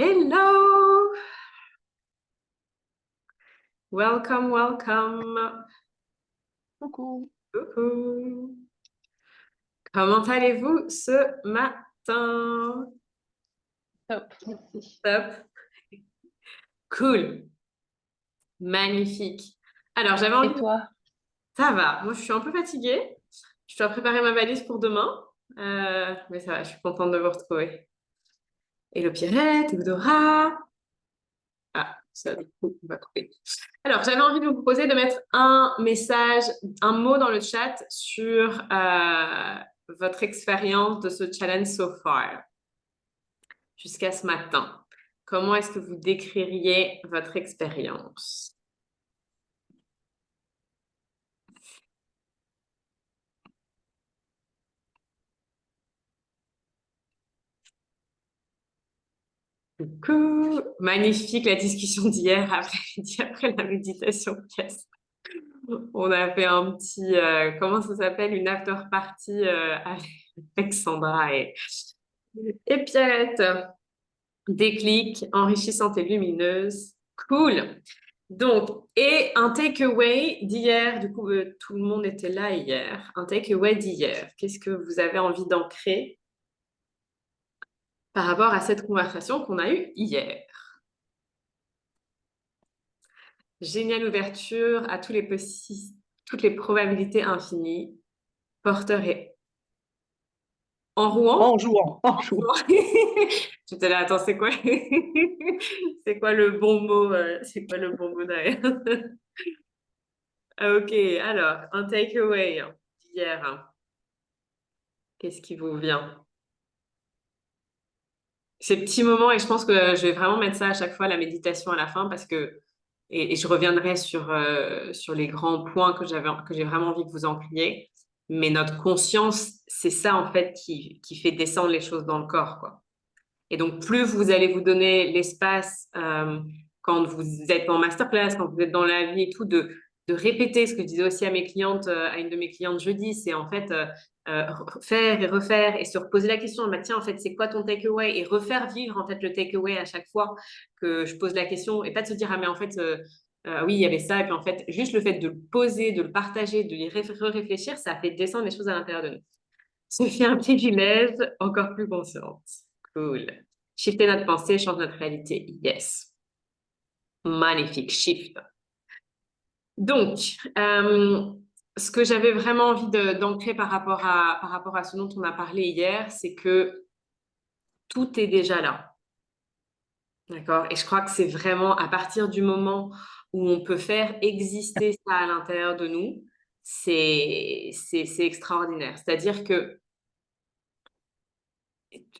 Hello! Welcome, welcome. Coucou. Coucou. Comment allez-vous ce matin? Top, merci. Top. Cool. Magnifique. Alors, j'avais Et envie de... toi? Ça va. Moi, je suis un peu fatiguée. Je dois préparer ma valise pour demain. Mais ça va, je suis contente de vous retrouver. Hello Pierrette, Eudora. Ah, ça, du coup, on va couper. Alors, j'avais envie de vous proposer de mettre un message, un mot dans le chat sur votre expérience de ce challenge so far, jusqu'à ce matin. Comment est-ce que vous décririez votre expérience? Coucou! Magnifique la discussion d'hier après-midi, après la méditation. Yes. On a fait un petit, comment ça s'appelle, une after party avec Sandra et Pierrette. Déclic, enrichissante et lumineuse. Cool. Donc, et un takeaway d'hier, du coup, tout le monde était là hier. Un takeaway d'hier. Qu'est-ce que vous avez envie d'ancrer par rapport à cette conversation qu'on a eue hier? Géniale ouverture à toutes les probabilités infinies. Porteur et en En Rouen? jouant, en jouant. J'étais là, attends, c'est quoi? C'est quoi le bon mot? C'est quoi le bon mot derrière? Ok, alors, un takeaway d'hier. Qu'est-ce qui vous vient? Ces petits moments, et je pense que je vais vraiment mettre ça à chaque fois, la méditation à la fin, parce que, et je reviendrai sur les grands points que j'ai vraiment envie que vous ancriez. Mais notre conscience, c'est ça, en fait, qui fait descendre les choses dans le corps, quoi. Et donc, plus vous allez vous donner l'espace, quand vous êtes en masterclass, quand vous êtes dans la vie et tout, de répéter ce que je disais aussi à mes clientes, à une de mes clientes jeudi, c'est en fait faire et refaire et se reposer la question, bah, tiens, en fait, c'est quoi ton takeaway? Et refaire vivre, en fait, le takeaway à chaque fois que je pose la question et pas de se dire, ah, mais en fait, oui, il y avait ça. Et puis, en fait, juste le fait de le poser, de le partager, de y réfléchir, ça fait descendre les choses à l'intérieur de nous. Ce fait un privilège encore plus consciente. Cool. Shifter notre pensée change notre réalité. Yes. Magnifique. Shift. Donc, ce que j'avais vraiment envie d'ancrer par rapport à ce dont on a parlé hier, c'est que tout est déjà là. D'accord? Et je crois que c'est vraiment à partir du moment où on peut faire exister ça à l'intérieur de nous, c'est extraordinaire. C'est-à-dire que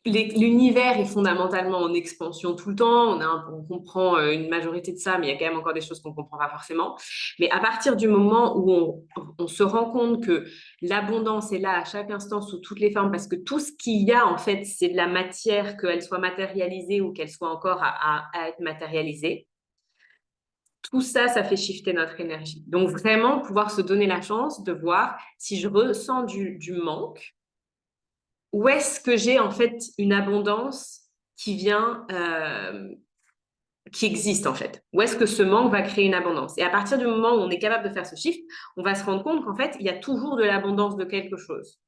l'univers est fondamentalement en expansion tout le temps. On comprend une majorité de ça, mais il y a quand même encore des choses qu'on ne comprend pas forcément. Mais à partir du moment où on se rend compte que l'abondance est là à chaque instant sous toutes les formes, parce que tout ce qu'il y a, en fait, c'est de la matière, qu'elle soit matérialisée ou qu'elle soit encore à être matérialisée. Tout ça, ça fait shifter notre énergie. Donc vraiment, pouvoir se donner la chance de voir si je ressens du manque, où est-ce que j'ai en fait une abondance qui vient, qui existe en fait? Où est-ce que ce manque va créer une abondance? Et à partir du moment où on est capable de faire ce shift, on va se rendre compte qu'en fait, il y a toujours de l'abondance de quelque chose.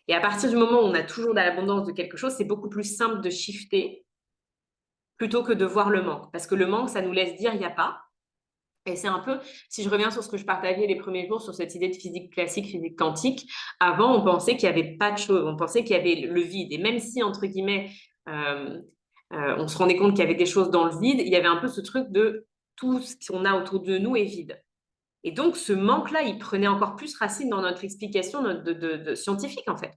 Et à partir du moment où on a toujours de l'abondance de quelque chose, c'est beaucoup plus simple de shifter plutôt que de voir le manque. Parce que le manque, ça nous laisse dire il n'y a pas. Et c'est un peu, si je reviens sur ce que je partageais les premiers jours sur cette idée de physique classique, physique quantique, avant, on pensait qu'il n'y avait pas de choses, on pensait qu'il y avait le vide. Et même si, entre guillemets, on se rendait compte qu'il y avait des choses dans le vide, il y avait un peu ce truc de tout ce qu'on a autour de nous est vide. Et donc, ce manque-là, il prenait encore plus racine dans notre explication de scientifique, en fait.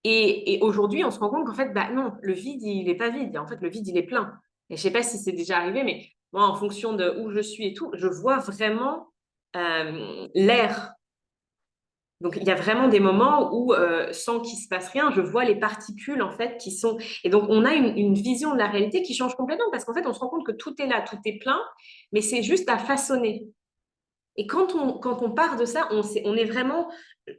Et aujourd'hui, on se rend compte qu'en fait, bah non, le vide, il n'est pas vide. En fait, le vide, il est plein. Et je ne sais pas si c'est déjà arrivé, mais moi, en fonction de où je suis et tout, je vois vraiment l'air. Donc, il y a vraiment des moments où, sans qu'il se passe rien, je vois les particules, en fait, qui sont... Et donc, on a une vision de la réalité qui change complètement parce qu'en fait, on se rend compte que tout est là, tout est plein, mais c'est juste à façonner. Et quand on part de ça, on est vraiment,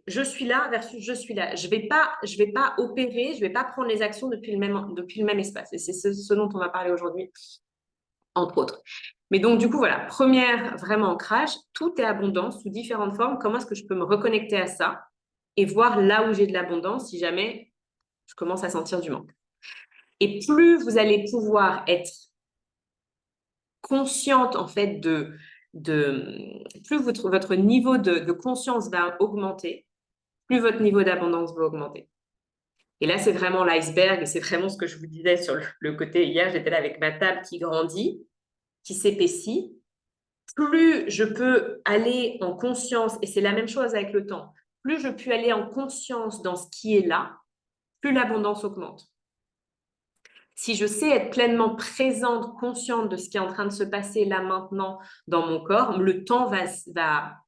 je suis là versus je suis là. Je vais pas opérer, je vais pas prendre les actions depuis le même espace. Et c'est ce dont on va parler aujourd'hui, entre autres. Mais donc, du coup, voilà, première vraiment ancrage, tout est abondance sous différentes formes. Comment est-ce que je peux me reconnecter à ça et voir là où j'ai de l'abondance si jamais je commence à sentir du manque. Et plus vous allez pouvoir être consciente, en fait, plus votre niveau de conscience va augmenter, plus votre niveau d'abondance va augmenter. Et là, c'est vraiment l'iceberg et c'est vraiment ce que je vous disais sur le côté hier. J'étais là avec ma table qui grandit, qui s'épaissit. Plus je peux aller en conscience, et c'est la même chose avec le temps, plus je peux aller en conscience dans ce qui est là, plus l'abondance augmente. Si je sais être pleinement présente, consciente de ce qui est en train de se passer là maintenant dans mon corps, le temps va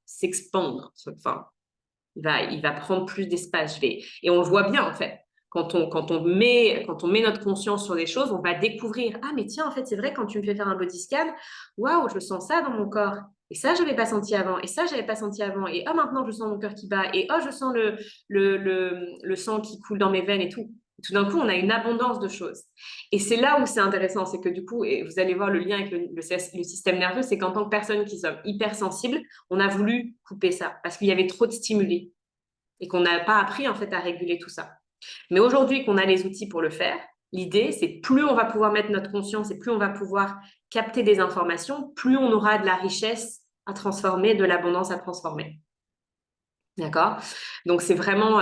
s'expandre. Enfin, il va prendre plus d'espace. Et on le voit bien en fait. Quand on met notre conscience sur des choses, on va découvrir, ah mais tiens, en fait, c'est vrai, quand tu me fais faire un body scan, waouh, je sens ça dans mon corps. Et ça, je n'avais pas senti avant. Et ça, je n'avais pas senti avant. Et oh, maintenant, je sens mon cœur qui bat. Et oh, je sens le sang qui coule dans mes veines et tout. Tout d'un coup, on a une abondance de choses. Et c'est là où c'est intéressant, c'est que du coup, et vous allez voir le lien avec le système nerveux, c'est qu'en tant que personne qui sommes hypersensibles, on a voulu couper ça parce qu'il y avait trop de stimuli et qu'on n'a pas appris en fait à réguler tout ça. Mais aujourd'hui qu'on a les outils pour le faire, l'idée, c'est plus on va pouvoir mettre notre conscience et plus on va pouvoir capter des informations, plus on aura de la richesse à transformer, de l'abondance à transformer. D'accord? Donc, c'est vraiment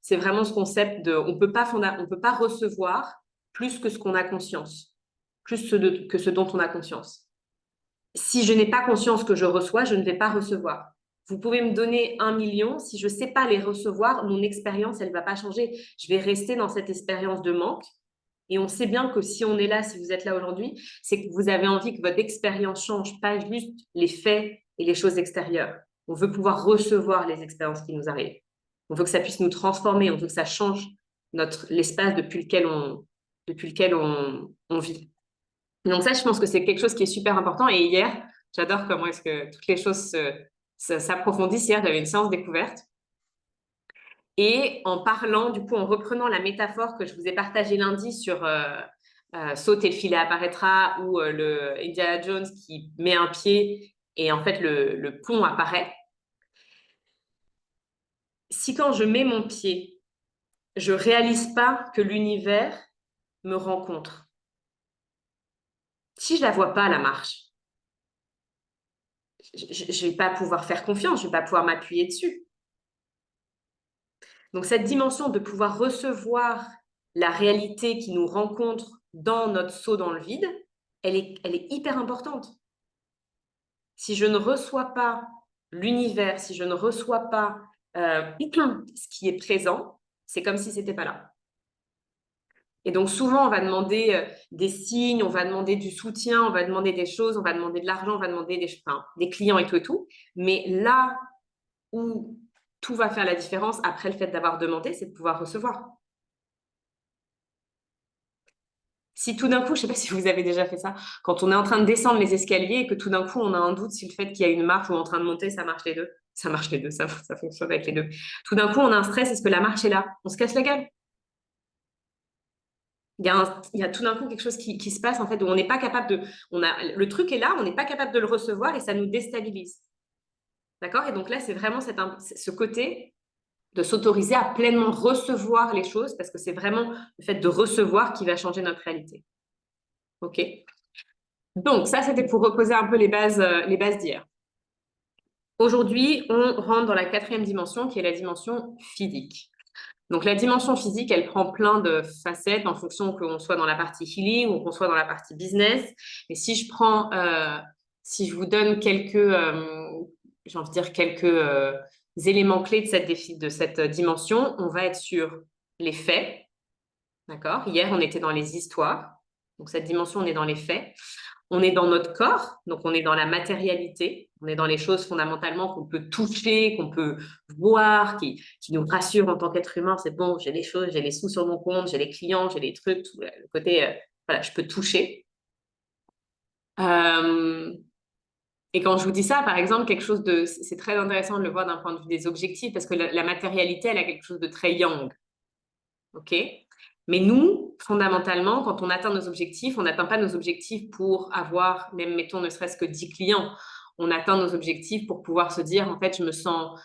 ce concept de on peut pas recevoir plus que ce qu'on a conscience, plus que ce dont on a conscience. Si je n'ai pas conscience que je reçois, je ne vais pas recevoir. Vous pouvez me donner 1 million, si je ne sais pas les recevoir, mon expérience, elle ne va pas changer. Je vais rester dans cette expérience de manque. Et on sait bien que si on est là, si vous êtes là aujourd'hui, c'est que vous avez envie que votre expérience change, pas juste les faits et les choses extérieures. On veut pouvoir recevoir les expériences qui nous arrivent. On veut que ça puisse nous transformer, on veut que ça change l'espace depuis lequel on vit. Donc ça, je pense que c'est quelque chose qui est super important. Et hier, j'adore comment est-ce que toutes les choses s'approfondissent. Hier, j'avais une séance découverte. Et en parlant, du coup, en reprenant la métaphore que je vous ai partagée lundi sur sauter, le filet apparaîtra, ou le Indiana Jones qui met un pied et en fait le pont apparaît. Si quand je mets mon pied, je réalise pas que l'univers me rencontre, si je la vois pas, la marche, je vais pas pouvoir faire confiance, je vais pas pouvoir m'appuyer dessus. Donc cette dimension de pouvoir recevoir la réalité qui nous rencontre dans notre saut dans le vide, elle est hyper importante. Si je ne reçois pas l'univers, si je ne reçois pas ce qui est présent, c'est comme si c'était pas là. Et donc souvent, on va demander des signes, on va demander du soutien, on va demander des choses, on va demander de l'argent, on va demander des clients et tout et tout. Mais là où tout va faire la différence après le fait d'avoir demandé, c'est de pouvoir recevoir. Si tout d'un coup, je ne sais pas si vous avez déjà fait ça, quand on est en train de descendre les escaliers et que tout d'un coup, on a un doute si le fait qu'il y a une marche ou en train de monter, ça marche les deux. Ça marche les deux, ça fonctionne avec les deux. Tout d'un coup, on a un stress, est-ce que la marche est là? On se casse la gueule. Il y a tout d'un coup quelque chose qui se passe en fait où on n'est pas capable le truc est là, on n'est pas capable de le recevoir et ça nous déstabilise. D'accord? Et donc là, c'est vraiment ce côté de s'autoriser à pleinement recevoir les choses parce que c'est vraiment le fait de recevoir qui va changer notre réalité. OK? Donc, ça, c'était pour reposer un peu les bases d'hier. Aujourd'hui, on rentre dans la 4e dimension qui est la dimension physique. Donc, la dimension physique, elle prend plein de facettes en fonction qu'on soit dans la partie healing ou qu'on soit dans la partie business. Et si je vous donne quelques éléments clés de cette dimension, on va être sur les faits. D'accord? Hier, on était dans les histoires. Donc, cette dimension, on est dans les faits. On est dans notre corps, donc on est dans la matérialité, on est dans les choses fondamentalement qu'on peut toucher, qu'on peut voir, qui nous rassurent en tant qu'être humain. C'est bon, j'ai les choses, j'ai les sous sur mon compte, j'ai les clients, j'ai les trucs, tout le côté, voilà, je peux toucher. Et quand je vous dis ça, par exemple, c'est très intéressant de le voir d'un point de vue des objectifs parce que la matérialité, elle a quelque chose de très yang. OK? Mais nous, fondamentalement, quand on atteint nos objectifs, on n'atteint pas nos objectifs pour avoir, même mettons, ne serait-ce que 10 clients. On atteint nos objectifs pour pouvoir se dire, en fait, je me sens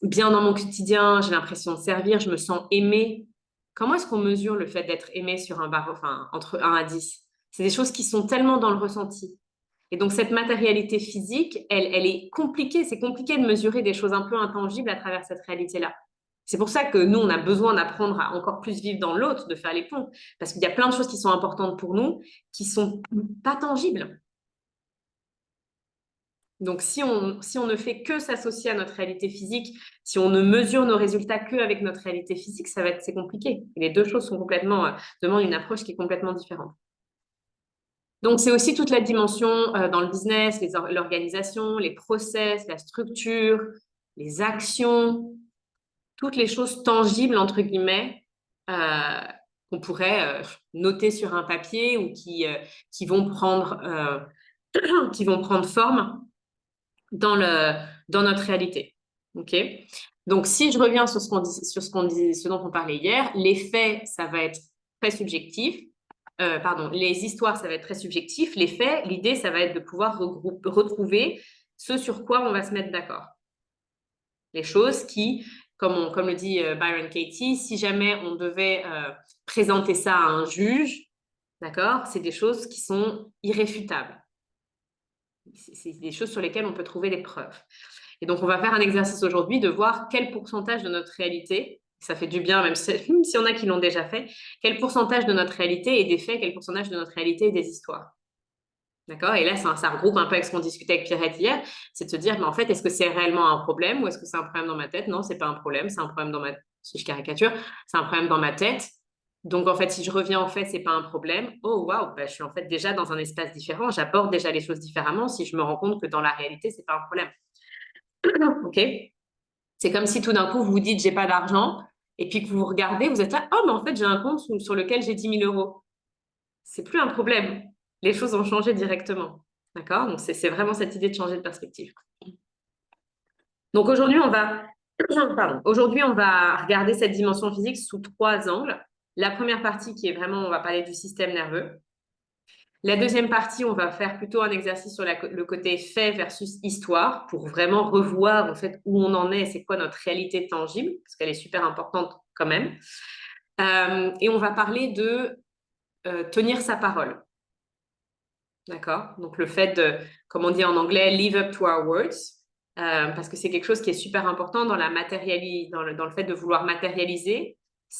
bien dans mon quotidien, j'ai l'impression de servir, je me sens aimée. Comment est-ce qu'on mesure le fait d'être aimé sur un barreau, enfin, entre 1 à 10? C'est des choses qui sont tellement dans le ressenti. Et donc, cette matérialité physique, elle est compliquée. C'est compliqué de mesurer des choses un peu intangibles à travers cette réalité-là. C'est pour ça que nous, on a besoin d'apprendre à encore plus vivre dans l'autre, de faire les ponts. Parce qu'il y a plein de choses qui sont importantes pour nous, qui sont pas tangibles. Donc, si on ne fait que s'associer à notre réalité physique, si on ne mesure nos résultats qu'avec notre réalité physique, c'est compliqué. Et les deux choses demandent une approche qui est complètement différente. Donc, c'est aussi toute la dimension dans le business, l'organisation, les process, la structure, les actions, toutes les choses tangibles, entre guillemets, euh, qu'on pourrait noter sur un papier ou qui vont qui vont prendre forme dans notre réalité. OK? Donc, si je reviens sur ce dont on parlait hier, les faits, ça va être très subjectif. Les histoires, ça va être très subjectif. Les faits, l'idée, ça va être de pouvoir retrouver ce sur quoi on va se mettre d'accord. Les choses qui, comme le dit Byron Katie, si jamais on devait présenter ça à un juge, d'accord, c'est des choses qui sont irréfutables. C'est des choses sur lesquelles on peut trouver des preuves. Et donc, on va faire un exercice aujourd'hui de voir quel pourcentage de notre réalité, ça fait du bien, même s'il y en a qui l'ont déjà fait, quel pourcentage de notre réalité est des faits, quel pourcentage de notre réalité est des histoires. D'accord? Et là, ça regroupe un peu avec ce qu'on discutait avec Pierrette hier, c'est de se dire, mais en fait, est-ce que c'est réellement un problème ou est-ce que c'est un problème dans ma tête? Non, c'est pas un problème, c'est un problème si je caricature, c'est un problème dans ma tête. Donc, en fait, si je reviens en fait, c'est pas un problème. Oh, waouh, je suis en fait déjà dans un espace différent, j'aborde déjà les choses différemment si je me rends compte que dans la réalité, c'est pas un problème. OK? C'est comme si tout d'un coup, vous vous dites, j'ai pas d'argent, et puis que vous regardez, vous êtes là, oh, mais en fait, j'ai un compte sur lequel j'ai 10 000 euros. C'est plus un problème. Les choses ont changé directement. D'accord? Donc, c'est vraiment cette idée de changer de perspective. Donc, aujourd'hui, on va regarder cette dimension physique sous 3 angles. La première partie qui est vraiment, on va parler du système nerveux. La deuxième partie, on va faire plutôt un exercice sur le côté fait versus histoire pour vraiment revoir en fait où on en est, c'est quoi notre réalité tangible, parce qu'elle est super importante quand même. Et on va parler de tenir sa parole. D'accord? Donc le fait de, comme on dit en anglais, live up to our words, parce que c'est quelque chose qui est super important dans dans le fait de vouloir matérialiser.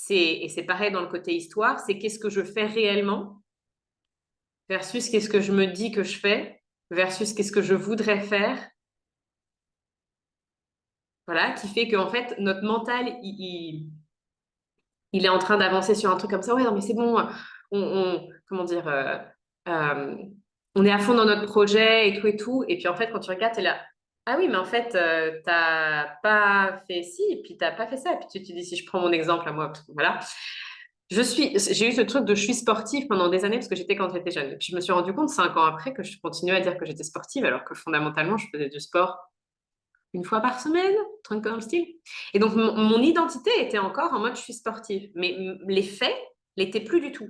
Et c'est pareil dans le côté histoire, c'est qu'est-ce que je fais réellement versus qu'est-ce que je me dis que je fais versus qu'est-ce que je voudrais faire. Voilà, qui fait qu'en fait, notre mental, il est en train d'avancer sur un truc comme ça. Ouais, non, mais c'est bon, comment dire, euh, on est à fond dans notre projet et tout et tout. Et puis en fait, quand tu regardes, tu es là, ah oui, mais en fait, t'as pas fait ci et puis t'as pas fait ça. Et puis tu te dis, si je prends mon exemple à moi, parce que voilà, j'ai eu ce truc de je suis sportive pendant des années parce que j'étais quand j'étais jeune. Et puis je me suis rendu compte 5 ans après que je continuais à dire que j'étais sportive alors que fondamentalement, je faisais du sport 1 fois par semaine, truc dans le style. Et donc, mon identité était encore en mode je suis sportive, mais les faits l'étaient plus du tout.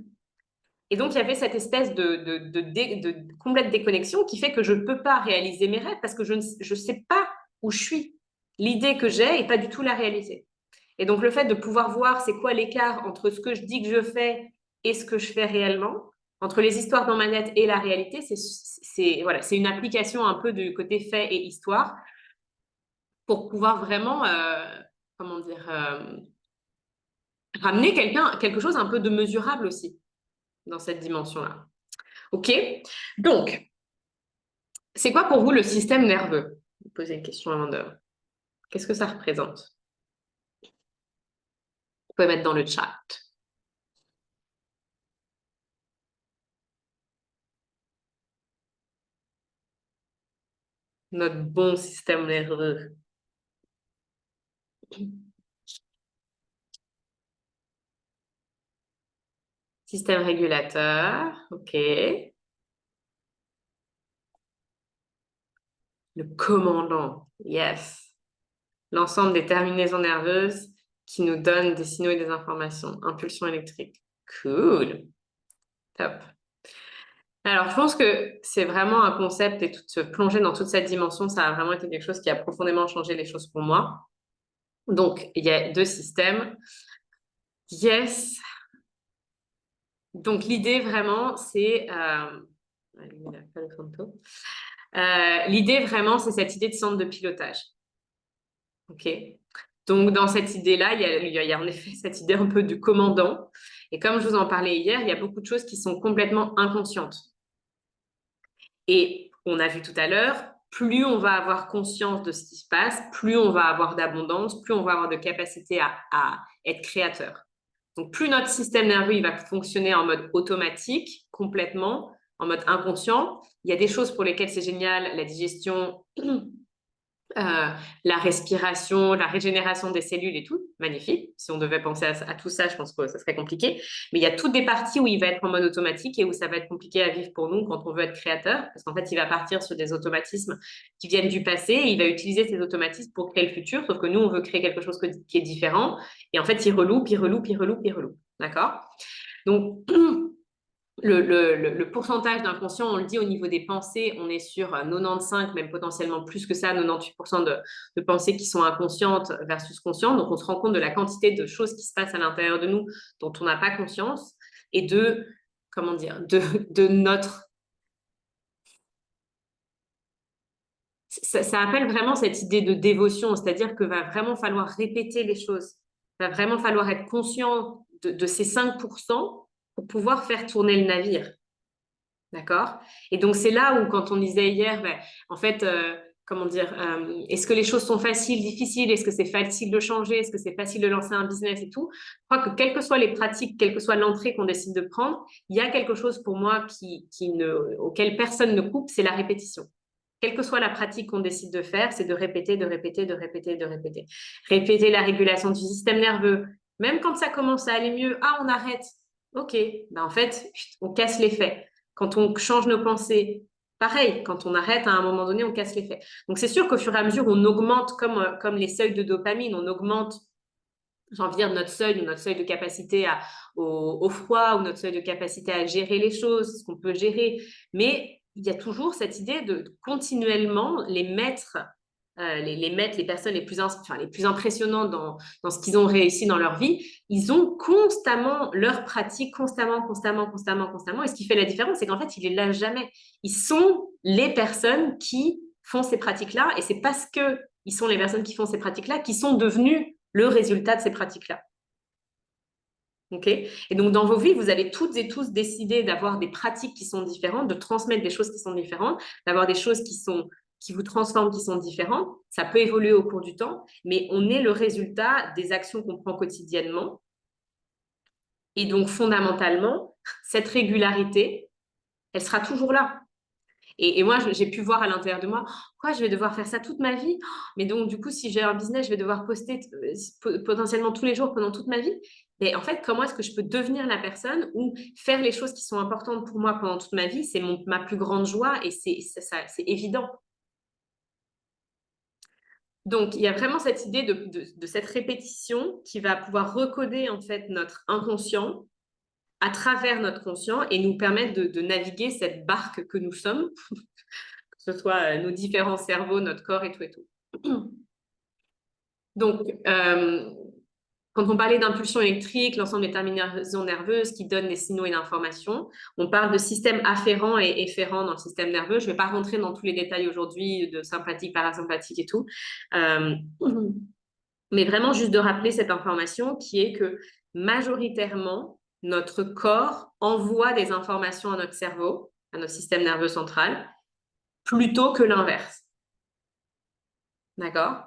Et donc, il y avait cette espèce de complète déconnexion qui fait que je ne peux pas réaliser mes rêves parce que je ne sais pas où je suis. L'idée que j'ai n'est pas du tout la réalité. Et donc, le fait de pouvoir voir c'est quoi l'écart entre ce que je dis que je fais et ce que je fais réellement, entre les histoires dans ma tête et la réalité, voilà, c'est une application un peu du côté fait et histoire pour pouvoir vraiment, comment dire, ramener quelque chose un peu de mesurable aussi dans cette dimension-là. OK? Donc, c'est quoi pour vous le système nerveux? Je vais vous poser une question avant de... Qu'est-ce que ça représente? Vous pouvez mettre dans le chat. Notre bon système nerveux. Système régulateur, OK. Le commandant, yes. L'ensemble des terminaisons nerveuses qui nous donnent des signaux et des informations. Impulsion électrique. Cool. Top. Alors, je pense que c'est vraiment un concept et se plonger dans toute cette dimension, ça a vraiment été quelque chose qui a profondément changé les choses pour moi. Donc, il y a 2 systèmes. Yes. Donc, l'idée vraiment, c'est... l'idée vraiment, c'est cette idée de centre de pilotage. OK. Donc, dans cette idée-là, il y a en effet cette idée un peu du commandant. Et comme je vous en parlais hier, il y a beaucoup de choses qui sont complètement inconscientes. Et on a vu tout à l'heure, plus on va avoir conscience de ce qui se passe, plus on va avoir d'abondance, plus on va avoir de capacité à être créateur. Donc, plus notre système nerveux il va fonctionner en mode automatique, complètement, en mode inconscient. Il y a des choses pour lesquelles c'est génial, la digestion, la respiration, la régénération des cellules et tout, magnifique. Si on devait penser à tout ça, je pense que ça serait compliqué. Mais il y a toutes des parties où il va être en mode automatique et où ça va être compliqué à vivre pour nous quand on veut être créateur, parce qu'en fait, il va partir sur des automatismes qui viennent du passé et il va utiliser ces automatismes pour créer le futur, sauf que nous, on veut créer quelque chose qui est différent. Et en fait, il reloupe, il reloupe, il reloupe, il reloupe. D'accord? Donc, le pourcentage d'inconscient, on le dit au niveau des pensées, on est sur 95, même potentiellement plus que ça, 98% de pensées qui sont inconscientes versus conscientes. Donc, on se rend compte de la quantité de choses qui se passent à l'intérieur de nous dont on n'a pas conscience et comment dire, de notre... Ça appelle vraiment cette idée de dévotion, c'est-à-dire que va vraiment falloir répéter les choses. Va vraiment falloir être conscient de ces 5% pour pouvoir faire tourner le navire. D'accord? Et donc, c'est là où, quand on disait hier, ben, en fait, comment dire, est-ce que les choses sont faciles, difficiles? Est-ce que c'est facile de changer? Est-ce que c'est facile de lancer un business et tout? Je crois que quelles que soient les pratiques, quelle que soit l'entrée qu'on décide de prendre, il y a quelque chose pour moi auquel personne ne coupe, c'est la répétition. Quelle que soit la pratique qu'on décide de faire, c'est de répéter, de répéter, de répéter, de répéter. Répéter la régulation du système nerveux. Même quand ça commence à aller mieux, ah, on arrête. OK, ben en fait, on casse l'effet. Quand on change nos pensées, pareil, quand on arrête, à un moment donné, on casse l'effet. Donc, c'est sûr qu'au fur et à mesure, on augmente, comme les seuils de dopamine, on augmente, j'ai envie de dire, notre seuil de capacité au froid ou notre seuil de capacité à gérer les choses, ce qu'on peut gérer. Mais il y a toujours cette idée de continuellement les personnes les plus impressionnantes dans ce qu'ils ont réussi dans leur vie, ils ont constamment leur pratique, constamment, constamment, constamment, constamment. Et ce qui fait la différence, c'est qu'en fait, ils ne les lâchent jamais. Ils sont les personnes qui font ces pratiques-là. Et c'est parce qu'ils sont les personnes qui font ces pratiques-là qui sont devenues le résultat de ces pratiques-là. OK? Et donc, dans vos vies, vous allez toutes et tous décider d'avoir des pratiques qui sont différentes, de transmettre des choses qui sont différentes, d'avoir des choses qui vous transforment, qui sont différentes. Ça peut évoluer au cours du temps, mais on est le résultat des actions qu'on prend quotidiennement. Et donc, fondamentalement, cette régularité, elle sera toujours là. Et moi, j'ai pu voir à l'intérieur de moi, quoi, je vais devoir faire ça toute ma vie. Mais donc, du coup, si j'ai un business, je vais devoir poster potentiellement tous les jours pendant toute ma vie. Mais en fait, comment est-ce que je peux devenir la personne ou faire les choses qui sont importantes pour moi pendant toute ma vie? C'est ma plus grande joie et c'est évident. Donc, il y a vraiment cette idée de cette répétition qui va pouvoir recoder en fait notre inconscient à travers notre conscient et nous permettre de naviguer cette barque que nous sommes, que ce soit nos différents cerveaux, notre corps et tout et tout. Donc, quand on parlait d'impulsion électrique, l'ensemble des terminaisons nerveuses qui donnent des signaux et d'informations, on parle de système afférent et efférent dans le système nerveux. Je ne vais pas rentrer dans tous les détails aujourd'hui de sympathique, parasympathique et tout. Mais vraiment juste de rappeler cette information qui est que majoritairement, notre corps envoie des informations à notre cerveau, à notre système nerveux central, plutôt que l'inverse. D'accord?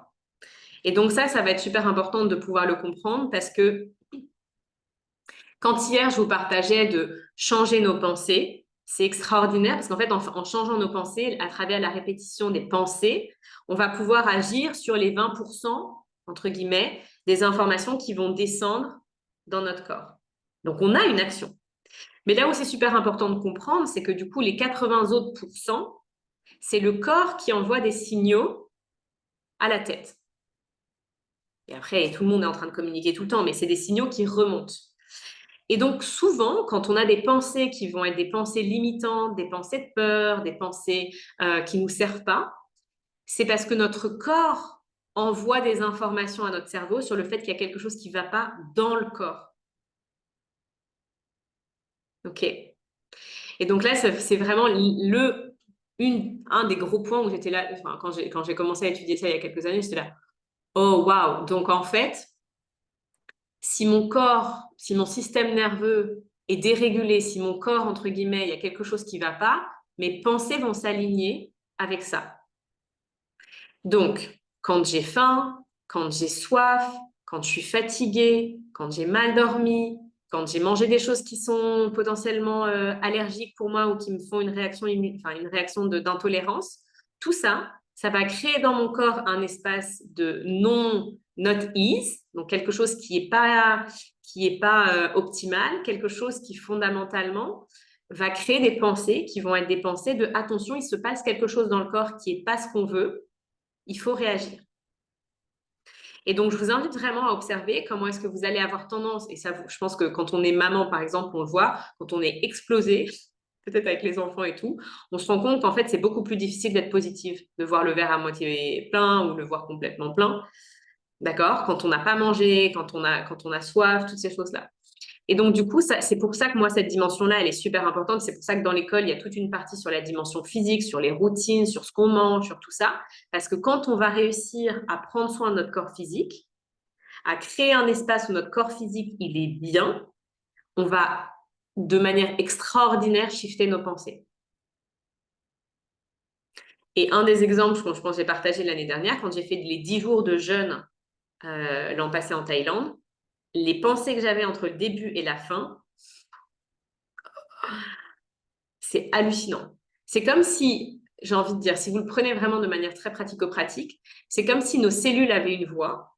Et donc ça va être super important de pouvoir le comprendre parce que quand hier, je vous partageais de changer nos pensées, c'est extraordinaire parce qu'en fait, en changeant nos pensées, à travers la répétition des pensées, on va pouvoir agir sur les 20%, entre guillemets, des informations qui vont descendre dans notre corps. Donc, on a une action. Mais là où c'est super important de comprendre, c'est que du coup, les 80 autres pourcents, C'est le corps qui envoie des signaux à la tête. Et après, tout le monde est en train de communiquer tout le temps, mais c'est des signaux qui remontent. Et donc, souvent, quand on a des pensées qui vont être des pensées limitantes, des pensées de peur, des pensées qui ne nous servent pas, c'est parce que notre corps envoie des informations à notre cerveau sur le fait qu'il y a quelque chose qui ne va pas dans le corps. OK. Et donc là, c'est vraiment un des gros points où j'étais là, enfin, quand j'ai commencé à étudier ça il y a quelques années, j'étais là, oh waouh! Donc en fait, si mon corps, si mon système nerveux est dérégulé, si mon corps, entre guillemets, il y a quelque chose qui ne va pas, mes pensées vont s'aligner avec ça. Donc, quand j'ai faim, quand j'ai soif, quand je suis fatiguée, quand j'ai mal dormi, quand j'ai mangé des choses qui sont potentiellement allergiques pour moi ou qui me font une réaction, une réaction d'intolérance, tout ça, ça va créer dans mon corps un espace de not ease, donc quelque chose qui est pas optimal, quelque chose qui fondamentalement va créer des pensées qui vont être des pensées de attention, il se passe quelque chose dans le corps qui est pas ce qu'on veut, il faut réagir. Et donc, je vous invite vraiment à observer comment est-ce que vous allez avoir tendance, et ça, je pense que quand on est maman, par exemple, on le voit, quand on est explosé, peut-être avec les enfants et tout, on se rend compte qu'en fait, c'est beaucoup plus difficile d'être positive, de voir le verre à moitié plein ou le voir complètement plein. D'accord? Quand on n'a pas mangé, quand on a soif, toutes ces choses-là. Et donc, du coup, c'est pour ça que moi, cette dimension-là, elle est super importante. C'est pour ça que dans l'école, il y a toute une partie sur la dimension physique, sur les routines, sur ce qu'on mange, sur tout ça. Parce que quand on va réussir à prendre soin de notre corps physique, à créer un espace où notre corps physique, il est bien, on va, de manière extraordinaire, shifter nos pensées. Et un des exemples, je pense que j'ai partagé l'année dernière, quand j'ai fait les 10 jours de jeûne l'an passé en Thaïlande, les pensées que j'avais entre le début et la fin, c'est hallucinant. C'est comme si, j'ai envie de dire, si vous le prenez vraiment de manière très pratico-pratique, c'est comme si nos cellules avaient une voix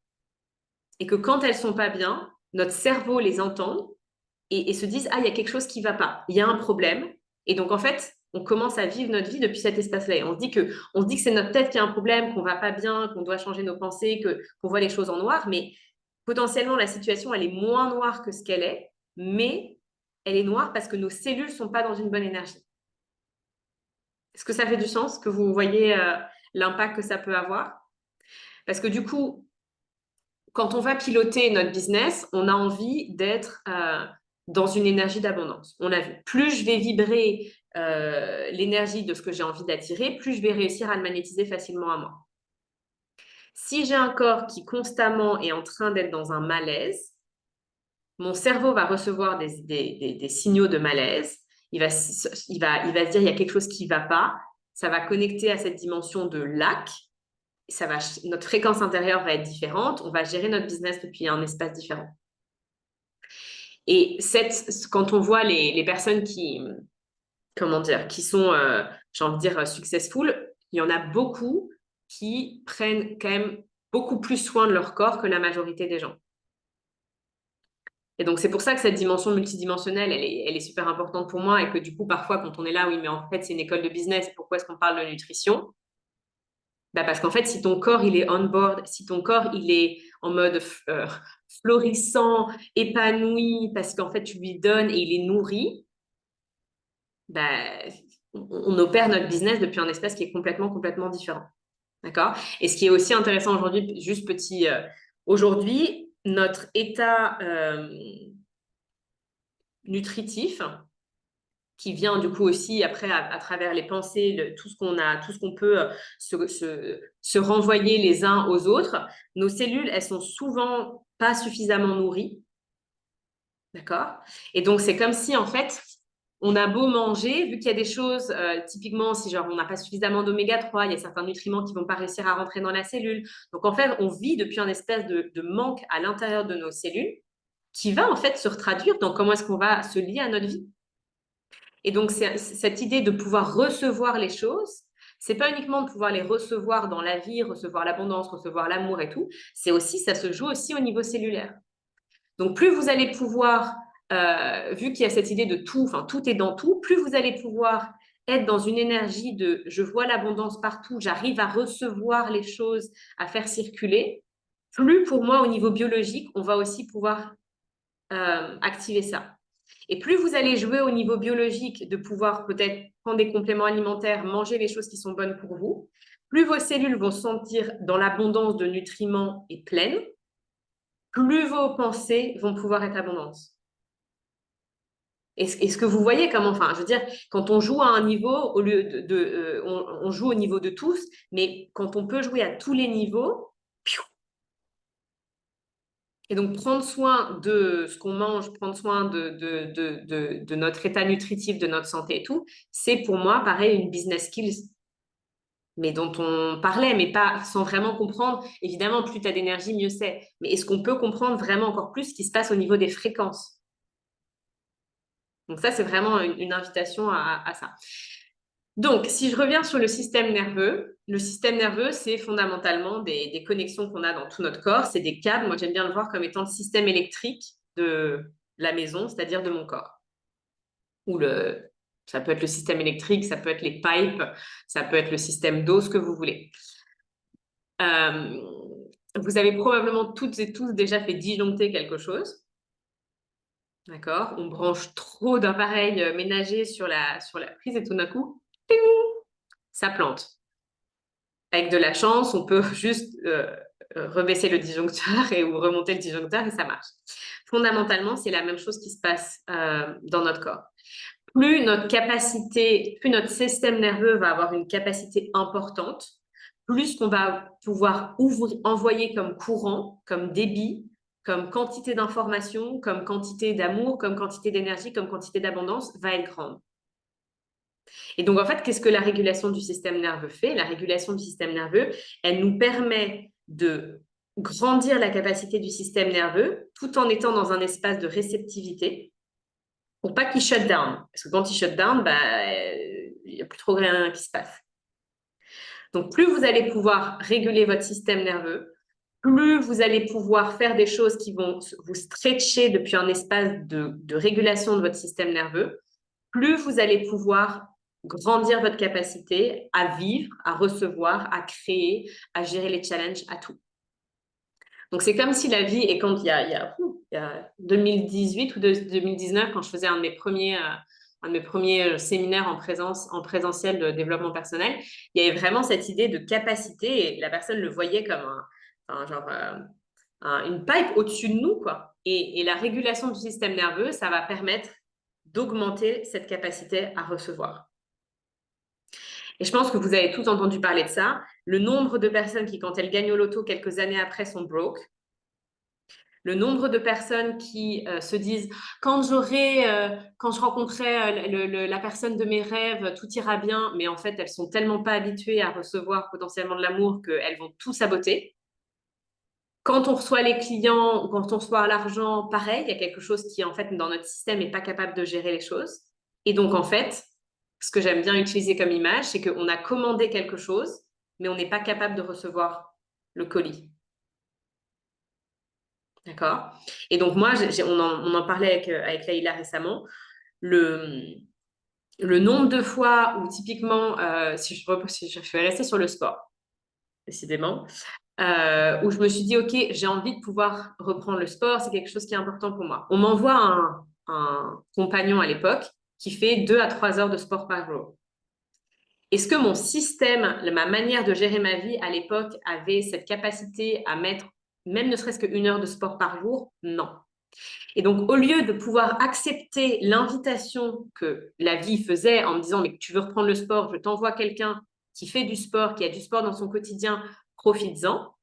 et que quand elles sont pas bien, notre cerveau les entend et se disent, ah, il y a quelque chose qui va pas, il y a un problème. Et donc, en fait, on commence à vivre notre vie depuis cet espace-là. Et on se dit que c'est notre tête qui a un problème, qu'on va pas bien, qu'on doit changer nos pensées, qu'on voit les choses en noir. Mais potentiellement, la situation, elle est moins noire que ce qu'elle est, mais elle est noire parce que nos cellules sont pas dans une bonne énergie. Est-ce que ça fait du sens, que vous voyez l'impact que ça peut avoir? Parce que du coup, quand on va piloter notre business, on a envie d'être dans une énergie d'abondance. On l'a vu. Plus je vais vibrer l'énergie de ce que j'ai envie d'attirer, plus je vais réussir à le magnétiser facilement à moi. Si j'ai un corps qui constamment est en train d'être dans un malaise, mon cerveau va recevoir des signaux de malaise. Il va se dire, il y a quelque chose qui ne va pas. Ça va connecter à cette dimension de lac. Notre fréquence intérieure va être différente. On va gérer notre business depuis un espace différent. Et quand on voit les personnes qui sont, j'ai envie de dire, successful, il y en a beaucoup qui prennent quand même beaucoup plus soin de leur corps que la majorité des gens. Et donc, c'est pour ça que cette dimension multidimensionnelle, elle est super importante pour moi et que du coup, parfois, quand on est là, oui, mais en fait, c'est une école de business, pourquoi est-ce qu'on parle de nutrition? Bah parce qu'en fait, si ton corps, il est on board, si ton corps, il est en mode florissant, épanoui, parce qu'en fait, tu lui donnes et il est nourri, bah, on opère notre business depuis un espace qui est complètement, complètement différent. D'accord? Et ce qui est aussi intéressant aujourd'hui, juste petit, aujourd'hui, notre état nutritif, qui vient du coup aussi après à travers les pensées, tout ce qu'on peut se renvoyer les uns aux autres. Nos cellules, elles sont souvent pas suffisamment nourries. D'accord? Et donc, c'est comme si, en fait, on a beau manger, vu qu'il y a des choses, typiquement, si genre on n'a pas suffisamment d'oméga 3, il y a certains nutriments qui ne vont pas réussir à rentrer dans la cellule. Donc, en fait, on vit depuis un espèce de manque à l'intérieur de nos cellules qui va, en fait, se traduire dans comment est-ce qu'on va se lier à notre vie. Et donc, c'est cette idée de pouvoir recevoir les choses, c'est pas uniquement de pouvoir les recevoir dans la vie, recevoir l'abondance, recevoir l'amour et tout, c'est aussi, ça se joue aussi au niveau cellulaire. Donc, plus vous allez pouvoir, vu qu'il y a cette idée de tout, enfin, tout est dans tout, plus vous allez pouvoir être dans une énergie de je vois l'abondance partout, j'arrive à recevoir les choses, à faire circuler, plus pour moi au niveau biologique, on va aussi pouvoir activer ça. Et plus vous allez jouer au niveau biologique de pouvoir peut-être prendre des compléments alimentaires, manger les choses qui sont bonnes pour vous, plus vos cellules vont se sentir dans l'abondance de nutriments et pleines, plus vos pensées vont pouvoir être abondantes. Est-ce que vous voyez comment, enfin, je veux dire, quand on joue à un niveau, au lieu on joue au niveau de tous, mais quand on peut jouer à tous les niveaux, et donc prendre soin de ce qu'on mange, prendre soin de notre état nutritif, de notre santé et tout, c'est pour moi, pareil, une business skills, mais dont on parlait, mais pas sans vraiment comprendre. Évidemment, plus tu as d'énergie, mieux c'est. Mais est-ce qu'on peut comprendre vraiment encore plus ce qui se passe au niveau des fréquences? Donc ça, c'est vraiment une invitation à ça. Donc, si je reviens sur le système nerveux, c'est fondamentalement des connexions qu'on a dans tout notre corps. C'est des câbles. Moi, j'aime bien le voir comme étant le système électrique de la maison, c'est-à-dire de mon corps. Ça peut être le système électrique, ça peut être les pipes, ça peut être le système d'eau, ce que vous voulez. Vous avez probablement toutes et tous déjà fait disjoncter quelque chose. D'accord? On branche trop d'appareils ménagers sur la prise et tout d'un coup, ping, ça plante. Avec de la chance, on peut juste rebaisser le disjoncteur ou remonter le disjoncteur et ça marche. Fondamentalement, c'est la même chose qui se passe dans notre corps. Plus notre système nerveux va avoir une capacité importante, plus qu'on va pouvoir envoyer comme courant, comme débit, comme quantité d'information, comme quantité d'amour, comme quantité d'énergie, comme quantité d'abondance va être grande. Et donc, en fait, qu'est-ce que la régulation du système nerveux fait? La régulation du système nerveux, elle nous permet de grandir la capacité du système nerveux tout en étant dans un espace de réceptivité pour pas qu'il shut down. Parce que quand il shut down, il n'y a plus trop rien qui se passe. Donc, plus vous allez pouvoir réguler votre système nerveux, plus vous allez pouvoir faire des choses qui vont vous stretcher depuis un espace de régulation de votre système nerveux, plus vous allez pouvoir grandir votre capacité à vivre, à recevoir, à créer, à gérer les challenges, à tout. Donc, c'est comme si la vie, et quand il y a 2018 ou 2019, quand je faisais un de mes premiers séminaires en présentiel de développement personnel, il y avait vraiment cette idée de capacité et la personne le voyait comme une pipe au-dessus de nous, quoi. Et la régulation du système nerveux, ça va permettre d'augmenter cette capacité à recevoir. Et je pense que vous avez tous entendu parler de ça. Le nombre de personnes qui, quand elles gagnent au loto quelques années après, sont broke. Le nombre de personnes qui se disent quand je rencontrerai la personne de mes rêves, tout ira bien, mais en fait, elles sont tellement pas habituées à recevoir potentiellement de l'amour qu'elles vont tout saboter. Quand on reçoit les clients, quand on reçoit l'argent, pareil, il y a quelque chose qui, en fait, dans notre système n'est pas capable de gérer les choses. Et donc, en fait, ce que j'aime bien utiliser comme image, c'est qu'on a commandé quelque chose, mais on n'est pas capable de recevoir le colis. D'accord? Et donc, moi, on en parlait avec Leïla récemment. Le nombre de fois où, typiquement, si je vais rester sur le sport, décidément, où je me suis dit, OK, j'ai envie de pouvoir reprendre le sport, c'est quelque chose qui est important pour moi. On m'envoie un compagnon à l'époque qui fait 2 à 3 heures de sport par jour. Est-ce que mon système, ma manière de gérer ma vie à l'époque avait cette capacité à mettre même ne serait-ce qu'1 heure de sport par jour? Non. Et donc, au lieu de pouvoir accepter l'invitation que la vie faisait en me disant, mais tu veux reprendre le sport, je t'envoie quelqu'un qui fait du sport, qui a du sport dans son quotidien, profites-en.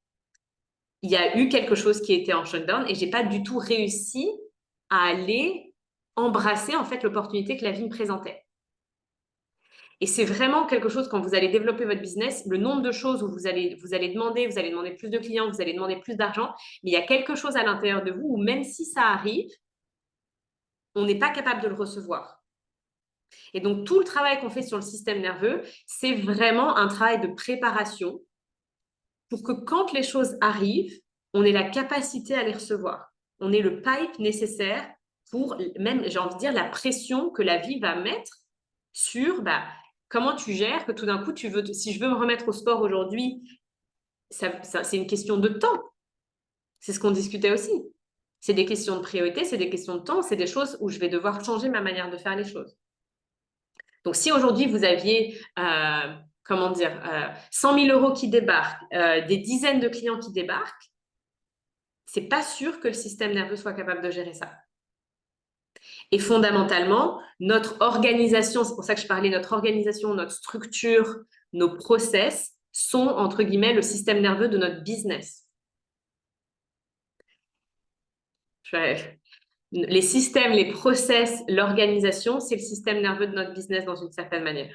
Il y a eu quelque chose qui était en shutdown et j'ai pas du tout réussi à aller embrasser en fait l'opportunité que la vie me présentait. Et c'est vraiment quelque chose, quand vous allez développer votre business, le nombre de choses où vous allez demander plus de clients, vous allez demander plus d'argent, mais il y a quelque chose à l'intérieur de vous où même si ça arrive, on n'est pas capable de le recevoir. Et donc, tout le travail qu'on fait sur le système nerveux, c'est vraiment un travail de préparation pour que quand les choses arrivent, on ait la capacité à les recevoir. On ait le pipe nécessaire pour même, j'ai envie de dire, la pression que la vie va mettre sur comment tu gères que tout d'un coup, si je veux me remettre au sport aujourd'hui, c'est une question de temps. C'est ce qu'on discutait aussi. C'est des questions de priorité, c'est des questions de temps, c'est des choses où je vais devoir changer ma manière de faire les choses. Donc, si aujourd'hui, vous aviez, 100 000 euros qui débarquent, des dizaines de clients qui débarquent, c'est pas sûr que le système nerveux soit capable de gérer ça. Et fondamentalement, notre organisation, c'est pour ça que je parlais, notre organisation, notre structure, nos process sont, entre guillemets, le système nerveux de notre business. Les systèmes, les process, l'organisation, c'est le système nerveux de notre business dans une certaine manière.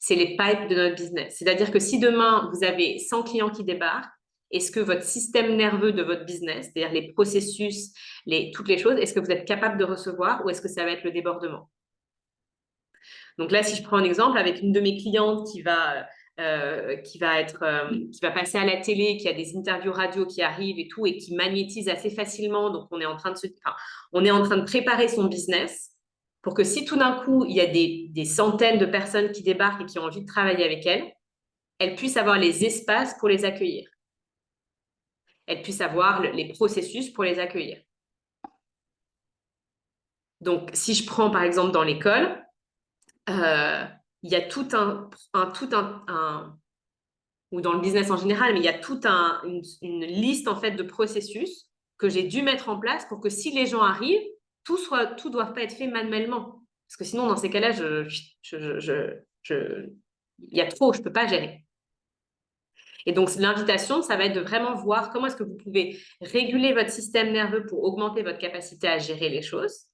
C'est les pipes de notre business. C'est-à-dire que si demain, vous avez 100 clients qui débarquent, est-ce que votre système nerveux de votre business, c'est-à-dire les processus, toutes les choses, est-ce que vous êtes capable de recevoir ou est-ce que ça va être le débordement? Donc là, si je prends un exemple avec une de mes clientes qui va passer à la télé, qui a des interviews radio qui arrivent et tout, et qui magnétise assez facilement. Donc, on est en train de préparer son business pour que si tout d'un coup, il y a des centaines de personnes qui débarquent et qui ont envie de travailler avec elle, elle puisse avoir les espaces pour les accueillir. Elle puisse avoir les processus pour les accueillir. Donc, si je prends par exemple dans l'école, il y a ou dans le business en général, mais il y a une liste en fait de processus que j'ai dû mettre en place pour que si les gens arrivent, tout ne doit pas être fait manuellement. Parce que sinon, dans ces cas-là, il y a trop, je ne peux pas gérer. Et donc, l'invitation, ça va être de vraiment voir comment est-ce que vous pouvez réguler votre système nerveux pour augmenter votre capacité à gérer les choses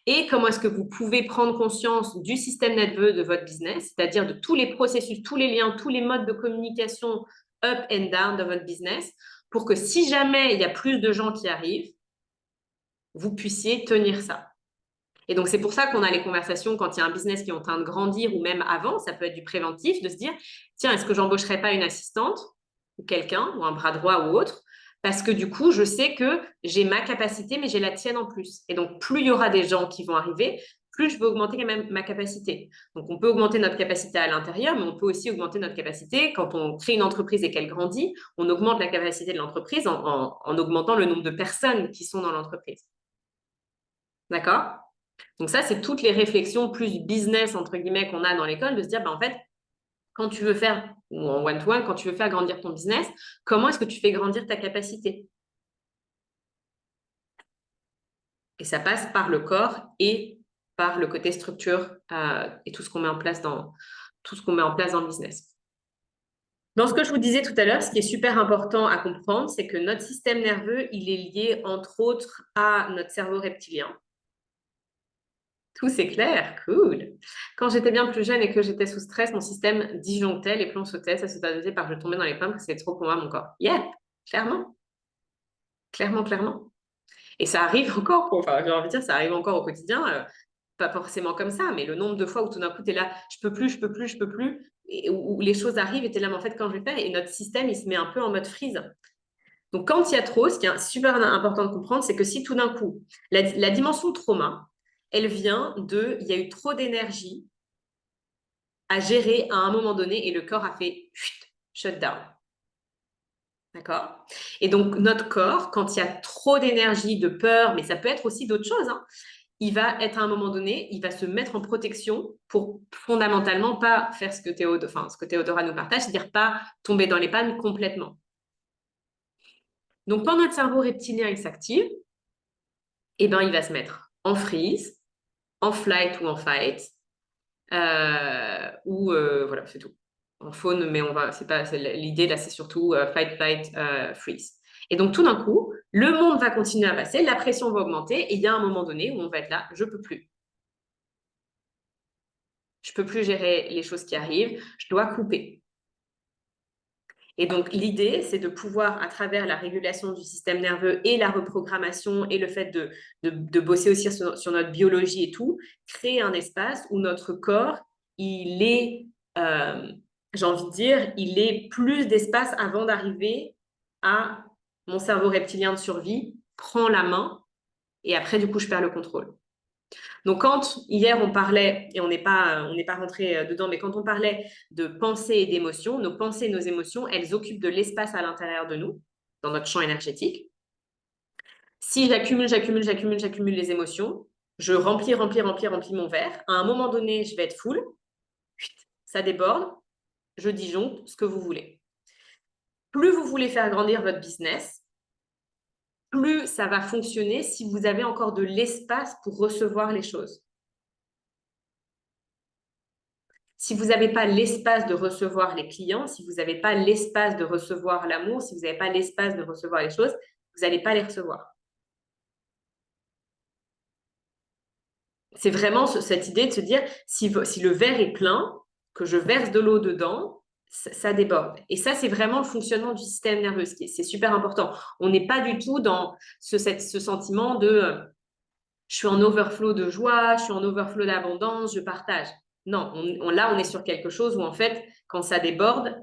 et comment est-ce que vous pouvez prendre conscience du système nerveux de votre business, c'est-à-dire de tous les processus, tous les liens, tous les modes de communication up and down de votre business pour que si jamais il y a plus de gens qui arrivent, vous puissiez tenir ça. Et donc, c'est pour ça qu'on a les conversations quand il y a un business qui est en train de grandir ou même avant, ça peut être du préventif, de se dire, tiens, est-ce que j'embaucherais pas une assistante ou quelqu'un ou un bras droit ou autre parce que du coup, je sais que j'ai ma capacité, mais j'ai la tienne en plus. Et donc, plus il y aura des gens qui vont arriver, plus je vais augmenter quand même ma capacité. Donc, on peut augmenter notre capacité à l'intérieur, mais on peut aussi augmenter notre capacité. Quand on crée une entreprise et qu'elle grandit, on augmente la capacité de l'entreprise en augmentant le nombre de personnes qui sont dans l'entreprise. D'accord? Donc ça, c'est toutes les réflexions plus business, entre guillemets, qu'on a dans l'école, de se dire, en fait, quand tu veux faire, ou en one-to-one, quand tu veux faire grandir ton business, comment est-ce que tu fais grandir ta capacité? Et ça passe par le corps et par le côté structure et tout ce qu'on met en place dans le business. Dans ce que je vous disais tout à l'heure, ce qui est super important à comprendre, c'est que notre système nerveux, il est lié, entre autres, à notre cerveau reptilien. Tout c'est clair, cool. Quand j'étais bien plus jeune et que j'étais sous stress, mon système disjonctait, les plombs sautaient, ça se traduisait par je tombais dans les pommes, c'était trop pour moi mon corps. Yeah, clairement. Clairement, clairement. Et ça arrive encore, j'ai envie de dire, ça arrive encore au quotidien, pas forcément comme ça, mais le nombre de fois où tout d'un coup, tu es là, je peux plus, et où les choses arrivent et tu es là, mais en fait, quand je vais faire, et notre système, il se met un peu en mode freeze. Donc, quand il y a trop, ce qui est super important de comprendre, c'est que si tout d'un coup, la dimension trauma, elle vient il y a eu trop d'énergie à gérer à un moment donné et le corps a fait shut down. D'accord? Et donc, notre corps, quand il y a trop d'énergie, de peur, mais ça peut être aussi d'autres choses, hein, il va être à un moment donné, il va se mettre en protection pour fondamentalement pas faire ce que Théodora nous partage, c'est-à-dire pas tomber dans les pannes complètement. Donc, quand notre cerveau reptilien il s'active, eh ben, il va se mettre en freeze, en flight ou en fight, voilà, c'est tout. En faune, mais l'idée là, c'est surtout fight, flight, freeze. Et donc tout d'un coup, le monde va continuer à passer, la pression va augmenter, et il y a un moment donné où on va être là, je peux plus. Je peux plus gérer les choses qui arrivent, je dois couper. Et donc, l'idée, c'est de pouvoir, à travers la régulation du système nerveux et la reprogrammation et le fait de bosser aussi sur notre biologie et tout, créer un espace où notre corps, il est, j'ai envie de dire, il est plus d'espace avant d'arriver à mon cerveau reptilien de survie, prend la main et après, du coup, je perds le contrôle. Donc, quand hier on parlait, et on n'est pas rentré dedans, mais quand on parlait de pensée et d'émotion, nos pensées et nos émotions, elles occupent de l'espace à l'intérieur de nous, dans notre champ énergétique. Si j'accumule les émotions, je remplis mon verre. À un moment donné, je vais être full, ça déborde, je disjoncte ce que vous voulez. Plus vous voulez faire grandir votre business, plus ça va fonctionner si vous avez encore de l'espace pour recevoir les choses. Si vous n'avez pas l'espace de recevoir les clients, si vous n'avez pas l'espace de recevoir l'amour, si vous n'avez pas l'espace de recevoir les choses, vous n'allez pas les recevoir. C'est vraiment cette idée de se dire, si le verre est plein, que je verse de l'eau dedans, ça déborde. Et ça, c'est vraiment le fonctionnement du système nerveux. C'est super important. On n'est pas du tout dans ce sentiment de je suis en overflow de joie, je suis en overflow d'abondance, je partage. Non, là, on est sur quelque chose où, en fait, quand ça déborde,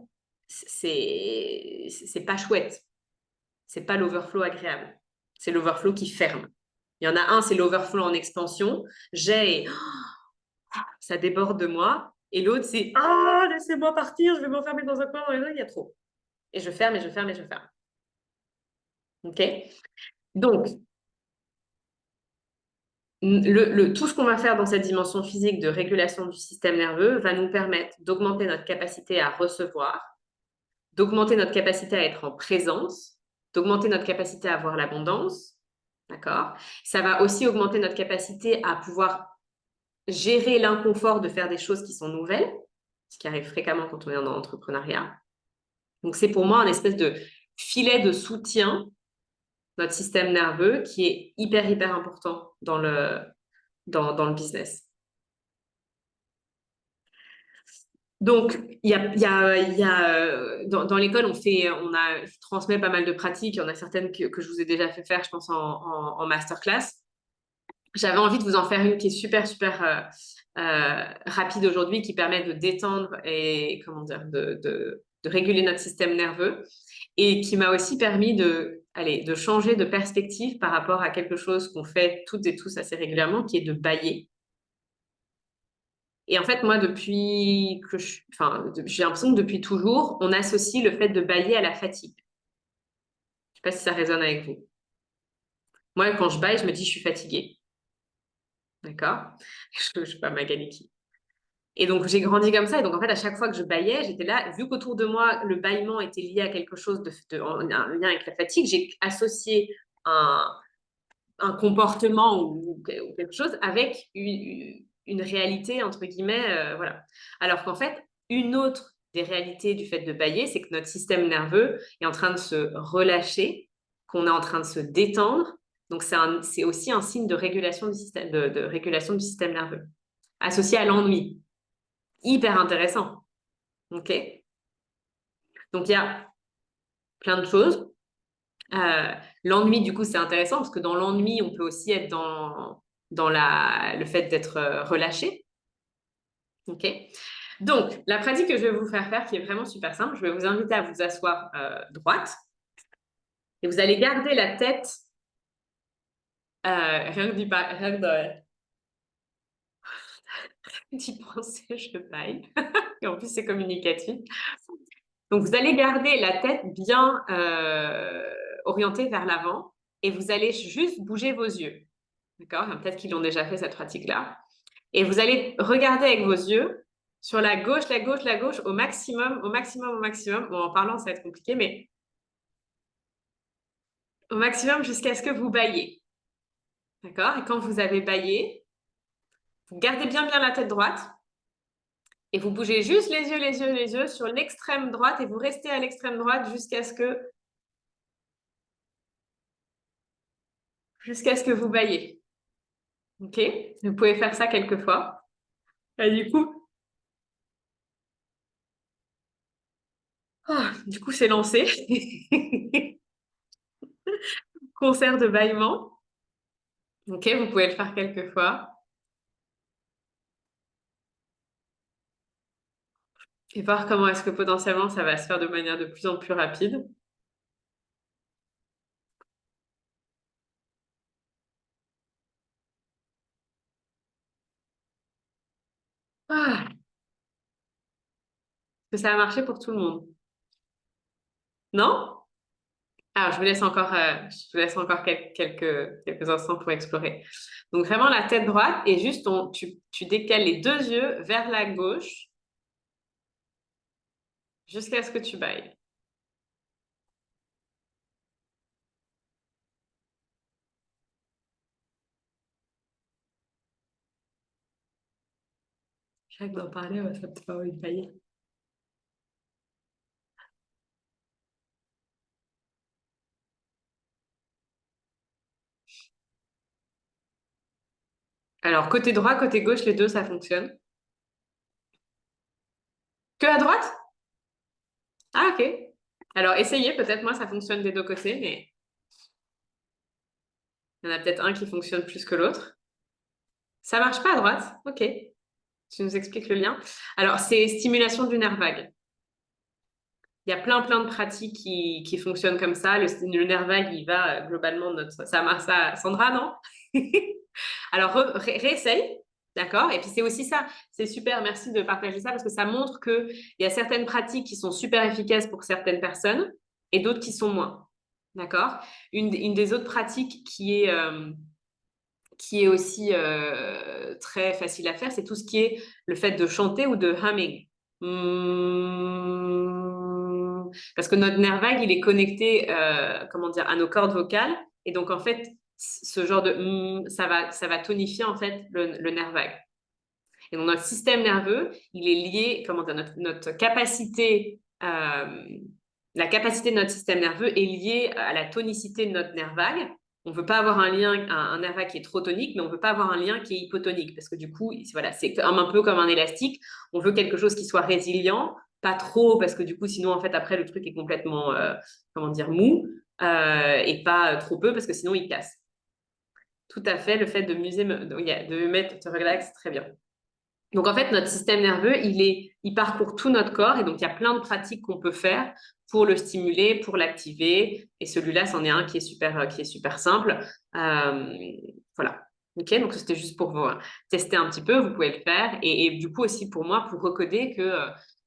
c'est pas chouette. C'est pas l'overflow agréable. C'est l'overflow qui ferme. Il y en a un, c'est l'overflow en expansion. Ça déborde de moi. Et l'autre, c'est laissez-moi partir, je vais m'enfermer dans un coin, il y a trop. Et je ferme, et je ferme, et je ferme. OK? Donc, tout ce qu'on va faire dans cette dimension physique de régulation du système nerveux va nous permettre d'augmenter notre capacité à recevoir, d'augmenter notre capacité à être en présence, d'augmenter notre capacité à avoir l'abondance. D'accord? Ça va aussi augmenter notre capacité à pouvoir gérer l'inconfort de faire des choses qui sont nouvelles, ce qui arrive fréquemment quand on est dans l'entrepreneuriat. Donc, c'est pour moi un espèce de filet de soutien, notre système nerveux, qui est hyper, hyper important dans le business. Donc, dans l'école, je transmets pas mal de pratiques. Il y en a certaines que je vous ai déjà fait faire, je pense, en masterclass. J'avais envie de vous en faire une qui est super, super rapide aujourd'hui, qui permet de détendre et, comment dire, de réguler notre système nerveux et qui m'a aussi permis de changer de perspective par rapport à quelque chose qu'on fait toutes et tous assez régulièrement, qui est de bâiller. Et en fait, moi, j'ai l'impression que depuis toujours, on associe le fait de bâiller à la fatigue. Je ne sais pas si ça résonne avec vous. Moi, quand je bâille, je me dis, je suis fatiguée. D'accord? Je ne suis pas Magali qui. Et donc, j'ai grandi comme ça. Et donc, en fait, à chaque fois que je bâillais, j'étais là. Vu qu'autour de moi, le bâillement était lié à quelque chose en lien avec la fatigue, j'ai associé un comportement ou quelque chose avec une réalité, entre guillemets, voilà. Alors qu'en fait, une autre des réalités du fait de bâiller, c'est que notre système nerveux est en train de se relâcher, qu'on est en train de se détendre. Donc, c'est aussi un signe de régulation du système, de régulation du système nerveux, associé à l'ennui. Hyper intéressant. OK? Donc, il y a plein de choses. L'ennui, du coup, c'est intéressant parce que dans l'ennui, on peut aussi être dans le fait d'être relâché. OK? Donc, la pratique que je vais vous faire faire, qui est vraiment super simple, je vais vous inviter à vous asseoir droite et vous allez garder la tête rien que d'y penser, je baille. Et en plus, c'est communicatif. Donc, vous allez garder la tête bien orientée vers l'avant et vous allez juste bouger vos yeux. D'accord? Peut-être qu'ils l'ont déjà fait, cette pratique-là. Et vous allez regarder avec vos yeux sur la gauche, la gauche, la gauche, au maximum, au maximum, au maximum. Bon, en parlant, ça va être compliqué, mais au maximum jusqu'à ce que vous bâillez. D'accord? Et quand vous avez bâillé, vous gardez bien, bien la tête droite et vous bougez juste les yeux, les yeux, les yeux sur l'extrême droite et vous restez à l'extrême droite jusqu'à ce que vous bâillez. OK? Vous pouvez faire ça quelques fois. Et du coup, c'est lancé. Concert de bâillement. OK, vous pouvez le faire quelques fois. Et voir comment est-ce que potentiellement ça va se faire de manière de plus en plus rapide. Ah, que ça a marché pour tout le monde. Non? Alors, je vous laisse encore quelques instants pour explorer. Donc, vraiment la tête droite et juste tu décales les deux yeux vers la gauche jusqu'à ce que tu bailles. Chaque d'en parler, ouais, ça te fait envie de bailler. Alors, côté droit, côté gauche, les deux, ça fonctionne. Que à droite? Ah, ok. Alors, essayez, peut-être moi, ça fonctionne des deux côtés, mais il y en a peut-être un qui fonctionne plus que l'autre. Ça marche pas à droite? Ok. Tu nous expliques le lien. Alors, c'est stimulation du nerf vague. Il y a plein de pratiques qui fonctionnent comme ça. Le nerf vague, il va globalement ça marche ça. Sandra, non? Alors, réessaye, d'accord? Et puis, c'est aussi ça. C'est super, merci de partager ça parce que ça montre qu'il y a certaines pratiques qui sont super efficaces pour certaines personnes et d'autres qui sont moins. D'accord? Une des autres pratiques qui est aussi très facile à faire, c'est tout ce qui est le fait de chanter ou de humming. Parce que notre nerf vague, il est connecté, comment dire, à nos cordes vocales. Et donc, en fait, ce genre de ça va tonifier, en fait, le nerf vague. Et donc, notre système nerveux, il est lié, comment dire, notre capacité, la capacité de notre système nerveux est liée à la tonicité de notre nerf vague. On ne veut pas avoir un lien, un nerf vague qui est trop tonique, mais on ne veut pas avoir un lien qui est hypotonique, parce que du coup, voilà, c'est un peu comme un élastique. On veut quelque chose qui soit résilient, pas trop, parce que du coup, sinon, en fait, après, le truc est complètement, comment dire, mou, et pas trop peu, parce que sinon, il casse. Tout à fait, le fait de mettre, te relax, très bien. Donc, en fait, notre système nerveux, il parcourt tout notre corps et donc il y a plein de pratiques qu'on peut faire pour le stimuler, pour l'activer. Et celui-là, c'en est un qui est super simple. Voilà. OK, donc c'était juste pour vous tester un petit peu, vous pouvez le faire. Et du coup aussi pour moi, pour recoder que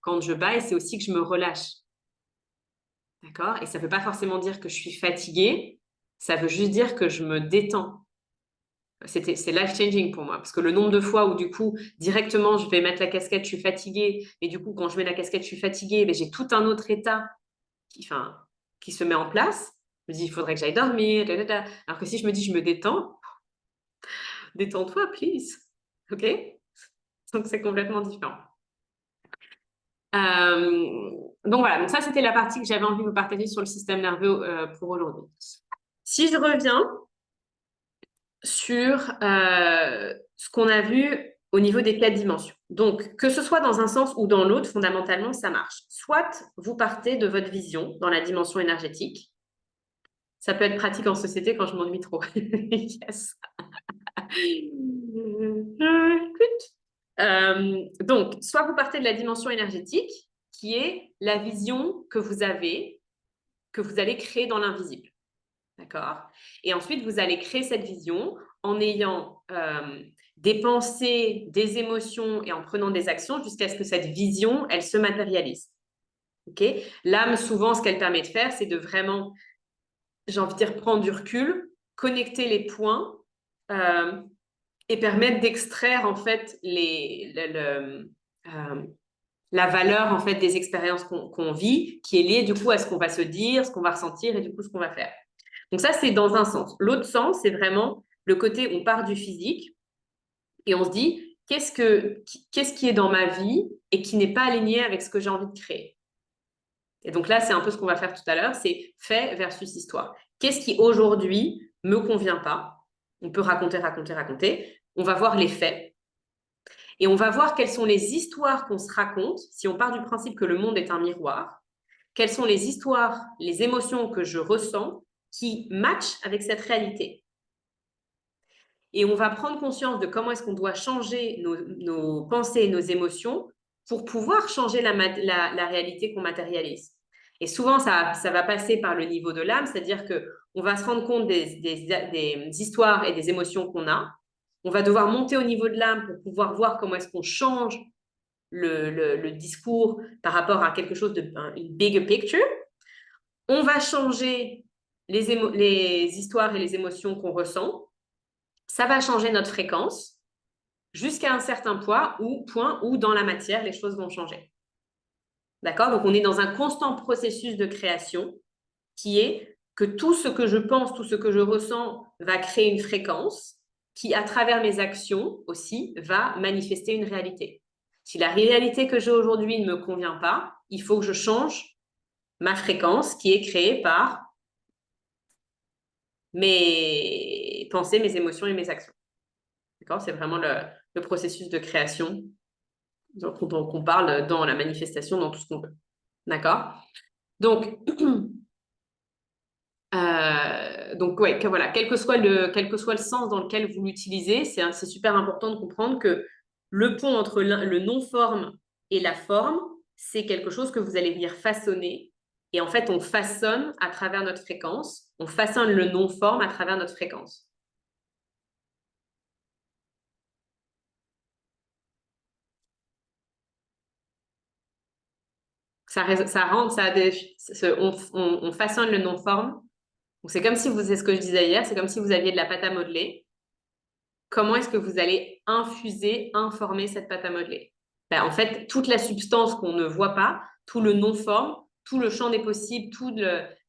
quand je baille, c'est aussi que je me relâche. D'accord? Et ça ne veut pas forcément dire que je suis fatiguée, ça veut juste dire que je me détends. C'est life-changing pour moi, parce que le nombre de fois où du coup, directement, je vais mettre la casquette, je suis fatiguée, et du coup, quand je mets la casquette, je suis fatiguée, mais j'ai tout un autre état qui se met en place. Je me dis, il faudrait que j'aille dormir, alors que si je me dis, je me détends, détends-toi, please. OK? Donc, c'est complètement différent. Donc voilà, donc ça, c'était la partie que j'avais envie de vous partager sur le système nerveux pour aujourd'hui. Si je reviens sur ce qu'on a vu au niveau des 4 dimensions. Donc, que ce soit dans un sens ou dans l'autre, fondamentalement, ça marche. Soit vous partez de votre vision dans la dimension énergétique. Ça peut être pratique en société quand je m'ennuie trop. Yes. Donc, soit vous partez de la dimension énergétique, qui est la vision que vous avez, que vous allez créer dans l'invisible. D'accord? Et ensuite, vous allez créer cette vision en ayant des pensées, des émotions et en prenant des actions jusqu'à ce que cette vision, elle se matérialise. OK? L'âme, souvent, ce qu'elle permet de faire, c'est de vraiment, j'ai envie de dire, prendre du recul, connecter les points et permettre d'extraire, en fait, la valeur, en fait, des expériences qu'on vit, qui est liée, du coup, à ce qu'on va se dire, ce qu'on va ressentir et, du coup, ce qu'on va faire. Donc ça, c'est dans un sens. L'autre sens, c'est vraiment le côté, on part du physique et on se dit, qu'est-ce qui est dans ma vie et qui n'est pas aligné avec ce que j'ai envie de créer. Et donc là, c'est un peu ce qu'on va faire tout à l'heure, c'est fait versus histoire. Qu'est-ce qui aujourd'hui me convient pas? On peut raconter. On va voir les faits et on va voir quelles sont les histoires qu'on se raconte si on part du principe que le monde est un miroir. Quelles sont les histoires, les émotions que je ressens qui matchent avec cette réalité. Et on va prendre conscience de comment est-ce qu'on doit changer nos pensées et nos émotions pour pouvoir changer la réalité qu'on matérialise. Et souvent, ça va passer par le niveau de l'âme, c'est-à-dire qu'on va se rendre compte des histoires et des émotions qu'on a. On va devoir monter au niveau de l'âme pour pouvoir voir comment est-ce qu'on change le discours par rapport à quelque chose une bigger picture. On va changer les histoires et les émotions qu'on ressent. Ça va changer notre fréquence jusqu'à un certain point où dans la matière, les choses vont changer. D'accord? Donc, on est dans un constant processus de création qui est que tout ce que je pense, tout ce que je ressens va créer une fréquence qui, à travers mes actions aussi, va manifester une réalité. Si la réalité que j'ai aujourd'hui ne me convient pas, il faut que je change ma fréquence qui est créée par mes pensées, mes émotions et mes actions. D'accord? C'est vraiment le processus de création dont on parle dans la manifestation, dans tout ce qu'on veut. D'accord? Donc, ouais, voilà, quel que soit le sens dans lequel vous l'utilisez, c'est super important de comprendre que le pont entre le non-forme et la forme, c'est quelque chose que vous allez venir façonner. Et en fait, on façonne à travers notre fréquence, on façonne le non-forme à travers notre fréquence. On façonne le non-forme. Donc, c'est comme si c'est ce que je disais hier, c'est comme si vous aviez de la pâte à modeler. Comment est-ce que vous allez informer cette pâte à modeler? Ben, en fait, toute la substance qu'on ne voit pas, tout le non-forme, tout le champ des possibles, tout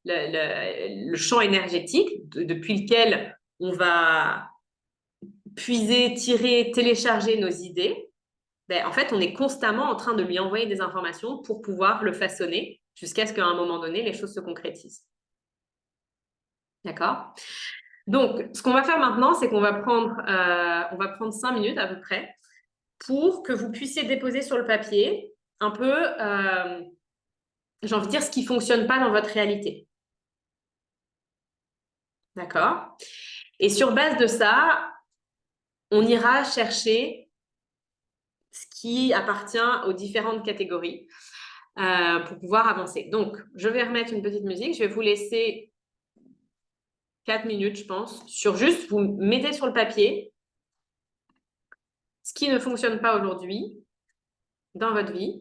le champ énergétique depuis lequel on va puiser, tirer, télécharger nos idées, ben, en fait, on est constamment en train de lui envoyer des informations pour pouvoir le façonner jusqu'à ce qu'à un moment donné, les choses se concrétisent. D'accord? Donc, ce qu'on va faire maintenant, c'est qu'on on va prendre 5 minutes à peu près pour que vous puissiez déposer sur le papier un peu, j'ai envie de dire, ce qui ne fonctionne pas dans votre réalité. D'accord? Et sur base de ça, on ira chercher ce qui appartient aux différentes catégories pour pouvoir avancer. Donc, je vais remettre une petite musique. Je vais vous laisser 4 minutes, je pense, sur juste, vous mettez sur le papier ce qui ne fonctionne pas aujourd'hui dans votre vie.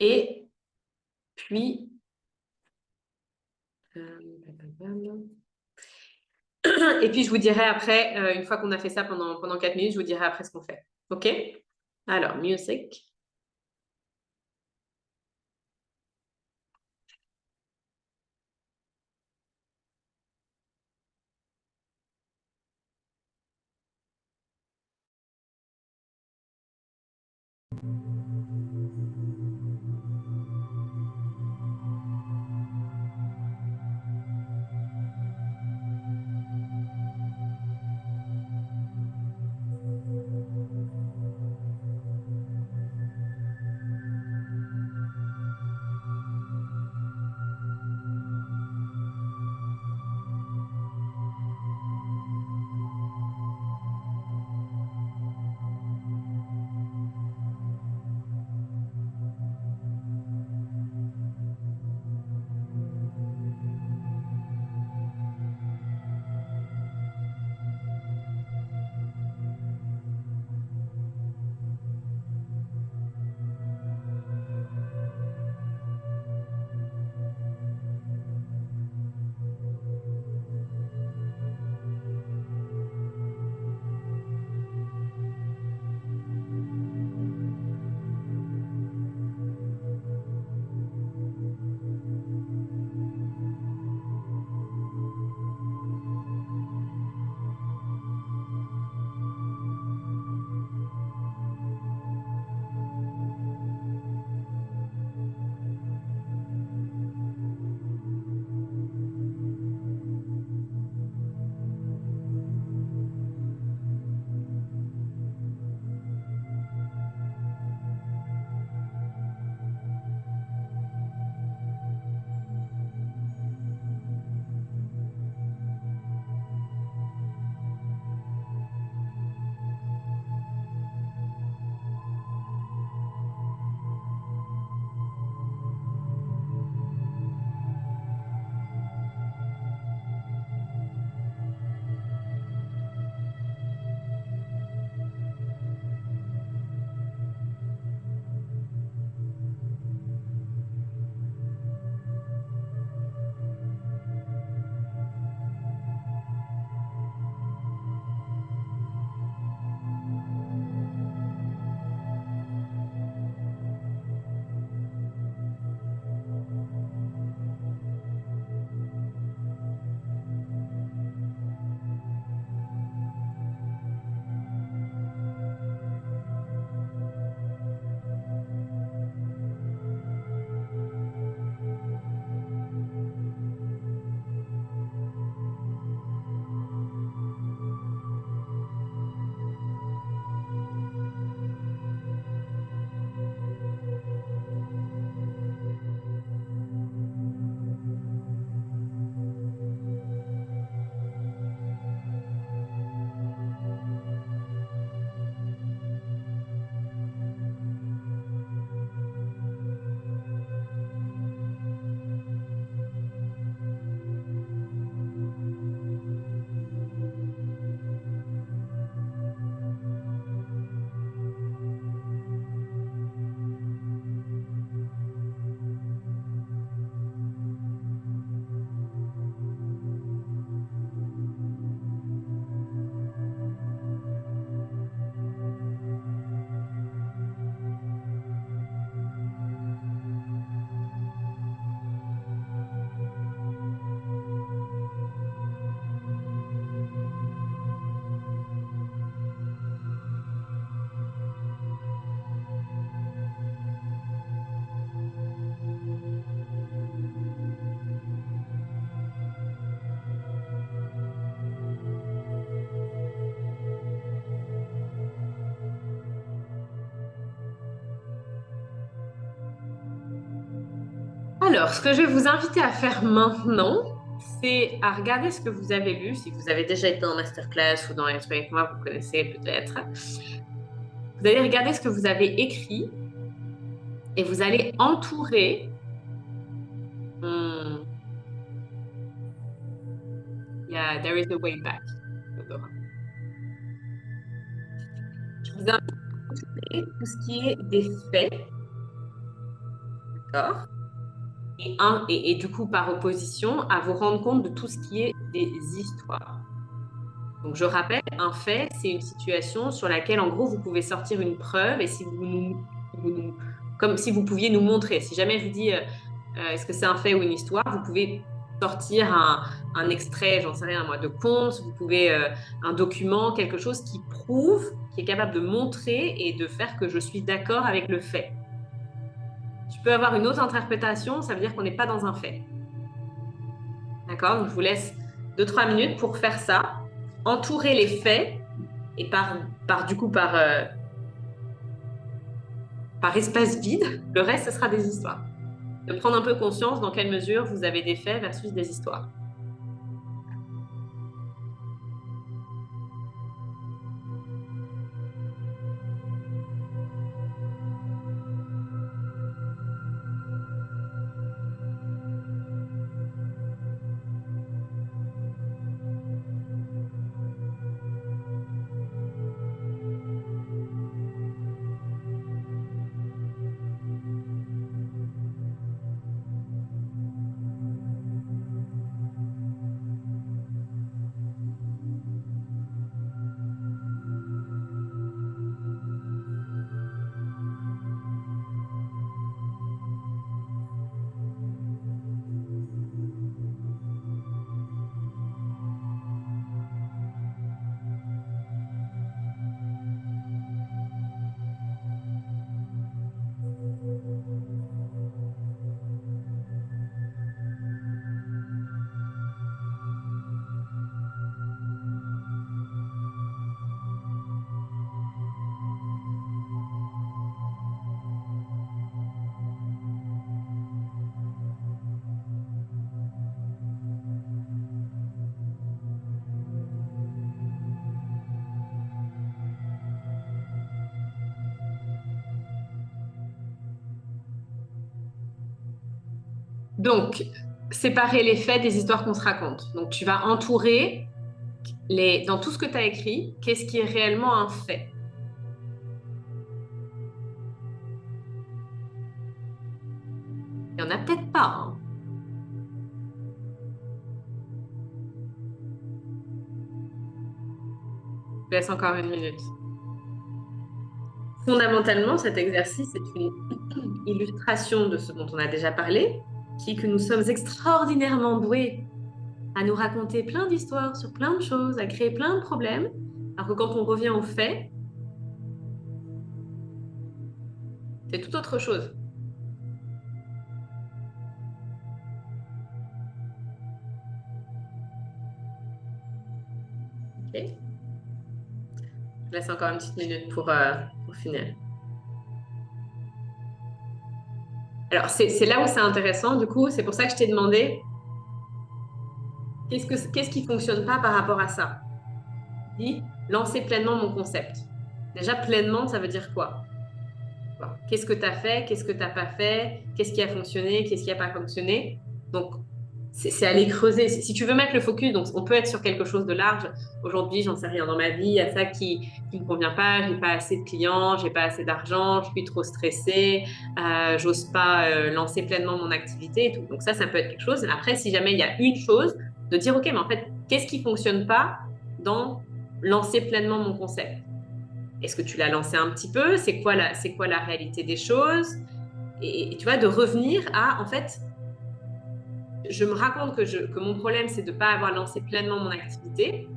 Et puis, et puis je vous dirai après, une fois qu'on a fait ça pendant 4 minutes, je vous dirai après ce qu'on fait. OK? Alors, music. Alors, ce que je vais vous inviter à faire maintenant, c'est à regarder ce que vous avez lu. Si vous avez déjà été en masterclass ou dans Être avec moi, vous connaissez peut-être. Vous allez regarder ce que vous avez écrit et vous allez entourer. Hmm, yeah, there is a way back. Je vous invite à entourer tout ce qui est des faits, d'accord? Et du coup, par opposition, à vous rendre compte de tout ce qui est des histoires. Donc, je rappelle, un fait, c'est une situation sur laquelle, en gros, vous pouvez sortir une preuve et si comme si vous pouviez nous montrer. Si jamais je vous dis, est-ce que c'est un fait ou une histoire, vous pouvez sortir un extrait, j'en sais rien, moi, de conte, vous pouvez, un document, quelque chose qui prouve, qui est capable de montrer et de faire que je suis d'accord avec le fait. Tu peux avoir une autre interprétation, ça veut dire qu'on n'est pas dans un fait. D'accord? Donc, je vous laisse 2-3 minutes pour faire ça. Entourer les faits et par espace vide, le reste, ce sera des histoires. De prendre un peu conscience dans quelle mesure vous avez des faits versus des histoires. Donc, séparer les faits des histoires qu'on se raconte. Donc, tu vas entourer dans tout ce que tu as écrit, qu'est-ce qui est réellement un fait. Il n'y en a peut-être pas, hein. Je laisse encore une minute. Fondamentalement, cet exercice est une illustration de ce dont on a déjà parlé, qui est que nous sommes extraordinairement doués à nous raconter plein d'histoires sur plein de choses, à créer plein de problèmes, alors que quand on revient aux faits, c'est tout autre chose. Ok? Je laisse encore une petite minute pour finir. Alors, c'est là où c'est intéressant, du coup, c'est pour ça que je t'ai demandé qu'est-ce qui fonctionne pas par rapport à ça? Dis, lancer pleinement mon concept. Déjà, pleinement, ça veut dire quoi? Bon, qu'est-ce que tu as fait? Qu'est-ce que tu n'as pas fait? Qu'est-ce qui a fonctionné? Qu'est-ce qui n'a pas fonctionné? Donc, c'est aller creuser. Si tu veux mettre le focus, donc on peut être sur quelque chose de large. Aujourd'hui, j'en sais rien dans ma vie, il y a ça qui me convient pas, j'ai pas assez de clients, j'ai pas assez d'argent, je suis trop stressée, j'ose pas lancer pleinement mon activité et tout. Donc ça peut être quelque chose. Après, si jamais il y a une chose, de dire, OK, mais en fait, qu'est-ce qui fonctionne pas dans lancer pleinement mon concept? Est-ce que tu l'as lancé un petit peu? C'est quoi la réalité des choses? Et tu vois, de revenir à, en fait, je me raconte que mon problème, c'est de ne pas avoir lancé pleinement mon activité.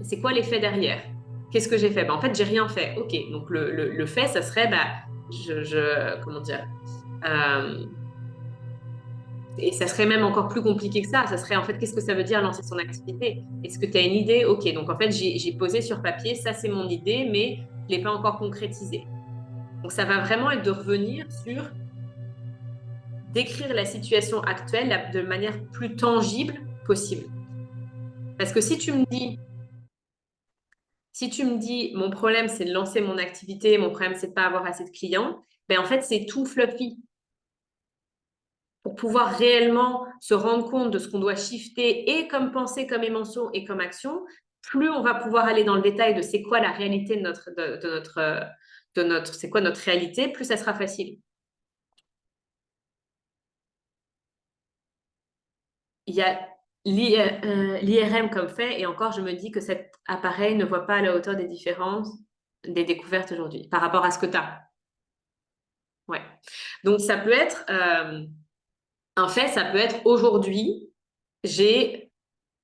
C'est quoi l'effet derrière? Qu'est-ce que j'ai fait? En fait, j'ai rien fait. OK, donc le fait, ça serait, comment dire? Et ça serait même encore plus compliqué que ça. Ça serait, en fait, qu'est-ce que ça veut dire lancer son activité? Est-ce que tu as une idée? OK, donc en fait, j'ai posé sur papier, ça c'est mon idée, mais je ne l'ai pas encore concrétisée. Donc ça va vraiment être de revenir sur décrire la situation actuelle de manière plus tangible possible. Parce que si tu me dis, mon problème, c'est de lancer mon activité, mon problème, c'est de pas avoir assez de clients, ben en fait, c'est tout fluffy. Pour pouvoir réellement se rendre compte de ce qu'on doit shifter et comme pensée, comme émotion et comme action, plus on va pouvoir aller dans le détail de c'est quoi la réalité c'est quoi notre réalité, plus ça sera facile. Il y a l'IRM comme fait, et encore, je me dis que cet appareil ne voit pas à la hauteur des différences des découvertes aujourd'hui par rapport à ce que tu as. Ouais. Donc, ça peut être, un fait, ça peut être aujourd'hui, je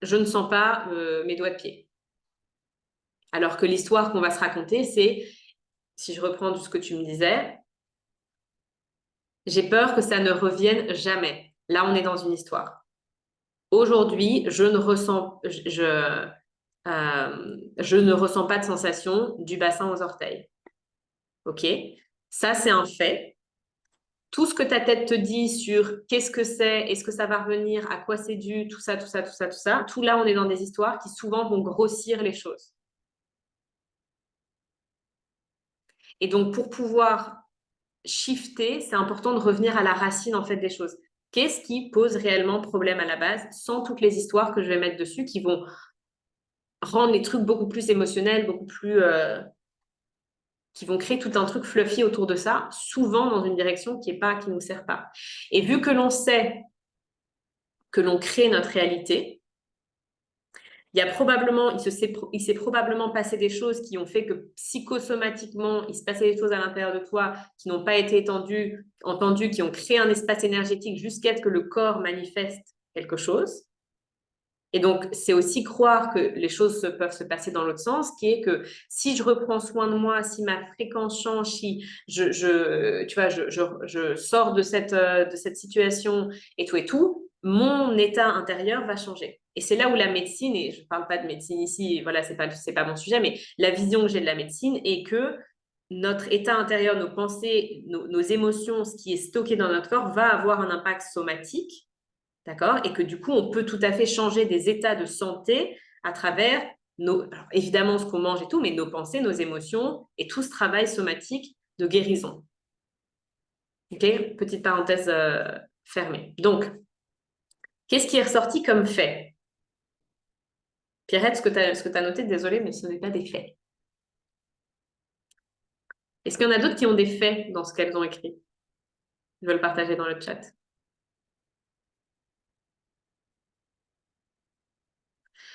ne sens pas mes doigts de pied. Alors que l'histoire qu'on va se raconter, c'est, si je reprends ce que tu me disais, j'ai peur que ça ne revienne jamais. Là, on est dans une histoire. Aujourd'hui, je ne ressens pas de sensation du bassin aux orteils. OK? Ça, c'est un fait. Tout ce que ta tête te dit sur qu'est-ce que c'est, est-ce que ça va revenir, à quoi c'est dû, tout ça, tout là, on est dans des histoires qui souvent vont grossir les choses. Et donc, pour pouvoir shifter, c'est important de revenir à la racine en fait des choses. Qu'est-ce qui pose réellement problème à la base, sans toutes les histoires que je vais mettre dessus qui vont rendre les trucs beaucoup plus émotionnels, beaucoup plus qui vont créer tout un truc fluffy autour de ça, souvent dans une direction qui nous sert pas. Et vu que l'on sait que l'on crée notre réalité, il s'est probablement passé des choses qui ont fait que psychosomatiquement, il se passait des choses à l'intérieur de toi qui n'ont pas été entendues, qui ont créé un espace énergétique jusqu'à ce que le corps manifeste quelque chose. Et donc, c'est aussi croire que les choses peuvent se passer dans l'autre sens, qui est que si je reprends soin de moi, si ma fréquence change, si je sors de cette situation et tout, mon état intérieur va changer. Et c'est là où la médecine, et je ne parle pas de médecine ici, voilà, c'est pas mon sujet, mais la vision que j'ai de la médecine est que notre état intérieur, nos pensées, nos émotions, ce qui est stocké dans notre corps va avoir un impact somatique. D'accord? Et que du coup, on peut tout à fait changer des états de santé à travers alors, évidemment ce qu'on mange et tout, mais nos pensées, nos émotions et tout ce travail somatique de guérison. OK? Petite parenthèse fermée. Donc, qu'est-ce qui est ressorti comme fait? Pierrette, ce que tu as noté, désolée, mais ce n'est pas des faits. Est-ce qu'il y en a d'autres qui ont des faits dans ce qu'elles ont écrit? Je vais le partager dans le chat.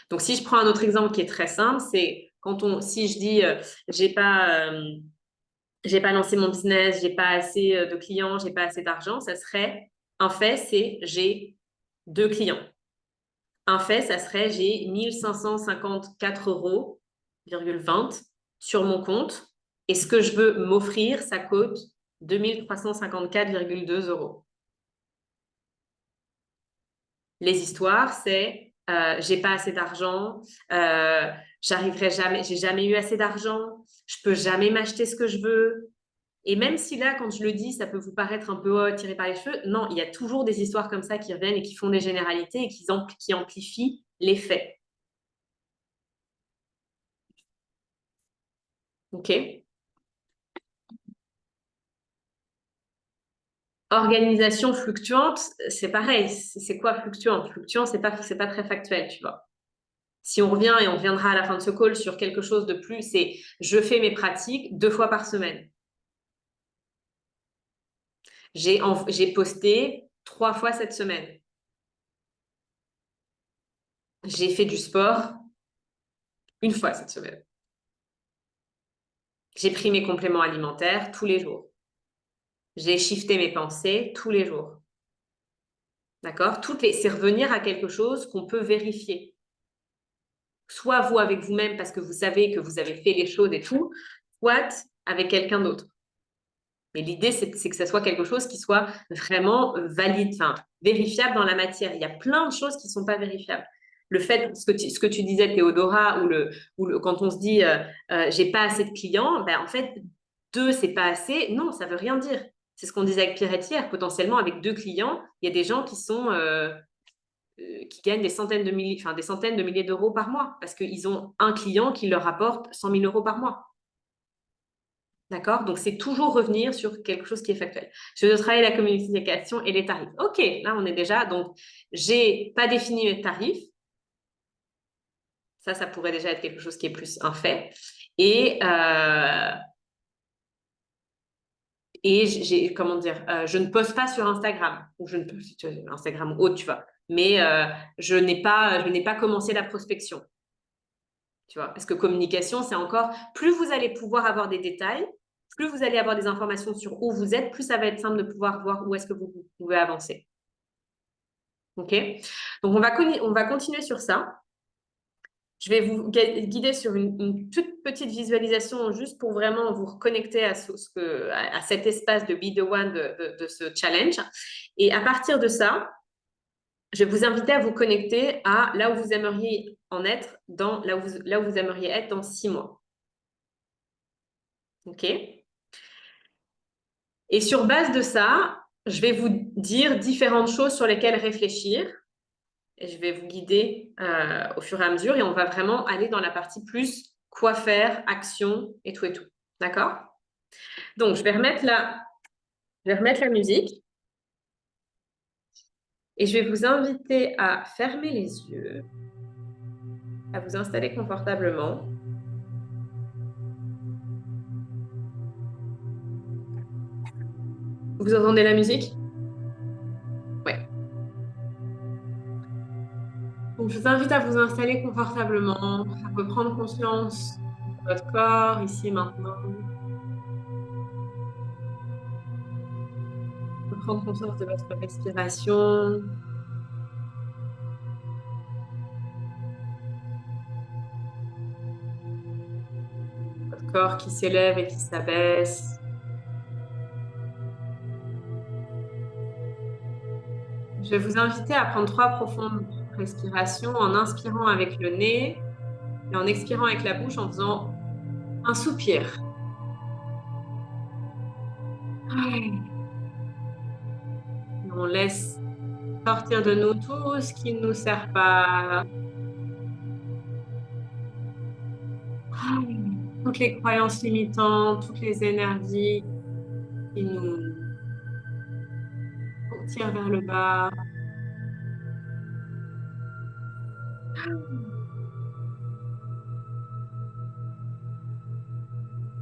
Donc, si je prends un autre exemple qui est très simple, c'est si je dis j'ai pas lancé mon business, j'ai pas assez de clients, j'ai pas assez d'argent, ça serait un fait, c'est j'ai 2 clients. Un fait, ça serait j'ai 1554,20 € sur mon compte et ce que je veux m'offrir, ça coûte 2354,2 €. Les histoires, c'est j'ai pas assez d'argent, j'arriverai jamais, j'ai jamais eu assez d'argent, je peux jamais m'acheter ce que je veux. Et même si là, quand je le dis, ça peut vous paraître un peu tiré par les cheveux, non, il y a toujours des histoires comme ça qui reviennent et qui font des généralités et qui amplifient les faits. OK? Organisation fluctuante, c'est pareil. C'est quoi fluctuante? Fluctuant, c'est pas très factuel, tu vois. Si on revient et on reviendra à la fin de ce call sur quelque chose de plus, c'est je fais mes pratiques 2 fois par semaine. J'ai posté 3 fois cette semaine. J'ai fait du sport 1 fois cette semaine. J'ai pris mes compléments alimentaires tous les jours. J'ai shifté mes pensées tous les jours. D'accord? C'est revenir à quelque chose qu'on peut vérifier. Soit vous avec vous-même parce que vous savez que vous avez fait les choses et tout, soit avec quelqu'un d'autre. Mais l'idée, c'est que ça soit quelque chose qui soit vraiment valide, enfin, vérifiable dans la matière. Il y a plein de choses qui ne sont pas vérifiables. Le fait, ce que tu disais, Théodora, quand on se dit j'ai pas assez de clients, ben, en fait, 2, c'est pas assez. Non, ça veut rien dire. C'est ce qu'on disait avec Pierrette hier. Potentiellement, avec 2 clients, il y a des gens qui gagnent des centaines de milliers, enfin, des centaines de milliers d'euros par mois parce qu'ils ont un client qui leur apporte 100 000 euros par mois. D'accord? Donc, c'est toujours revenir sur quelque chose qui est factuel. Je dois travailler la communication et les tarifs. OK, là, on est déjà. Donc, j'ai pas défini mes tarifs. Ça pourrait déjà être quelque chose qui est plus un fait. Et comment dire, je ne poste pas sur Instagram, ou je ne peux, Instagram ou autre, tu vois. Mais je n'ai pas commencé la prospection, tu vois. Parce que communication, c'est encore, plus vous allez pouvoir avoir des détails, plus vous allez avoir des informations sur où vous êtes, plus ça va être simple de pouvoir voir où est-ce que vous pouvez avancer. OK? Donc, on va continuer sur ça. Je vais vous guider sur une toute petite visualisation juste pour vraiment vous reconnecter à cet espace de Be the One de ce challenge. Et à partir de ça, je vais vous inviter à vous connecter à là où vous aimeriez en être, là où vous aimeriez être dans 6 mois. OK? Et sur base de ça, je vais vous dire différentes choses sur lesquelles réfléchir. Et je vais vous guider au fur et à mesure et on va vraiment aller dans la partie plus quoi faire, action et tout et tout. D'accord? Donc, je vais remettre la musique et je vais vous inviter à fermer les yeux, à vous installer confortablement. Vous entendez la musique? Oui. Donc, je vous invite à vous installer confortablement, à reprendre conscience de votre corps ici et maintenant. Reprendre conscience de votre respiration. Votre corps qui s'élève et qui s'abaisse. Je vais vous inviter à prendre 3 profondes respirations en inspirant avec le nez et en expirant avec la bouche en faisant un soupir. Et on laisse sortir de nous tout ce qui ne nous sert pas. Toutes les croyances limitantes, toutes les énergies qui nous tirent vers le bas.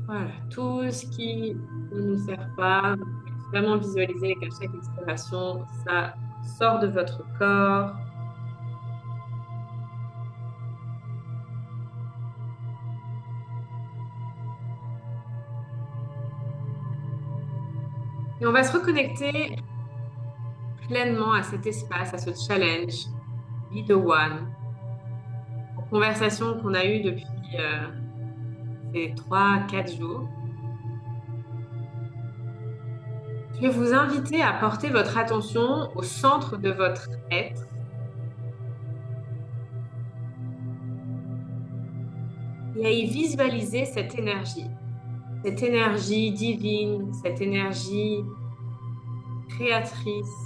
Voilà, tout ce qui ne nous sert pas. Vous pouvez vraiment visualiser qu'à chaque expiration, ça sort de votre corps. Et on va se reconnecter pleinement à cet espace, à ce challenge, Be the One, une conversation qu'on a eue depuis ces 3-4 jours. Je vais vous inviter à porter votre attention au centre de votre être et à y visualiser cette énergie divine, cette énergie créatrice.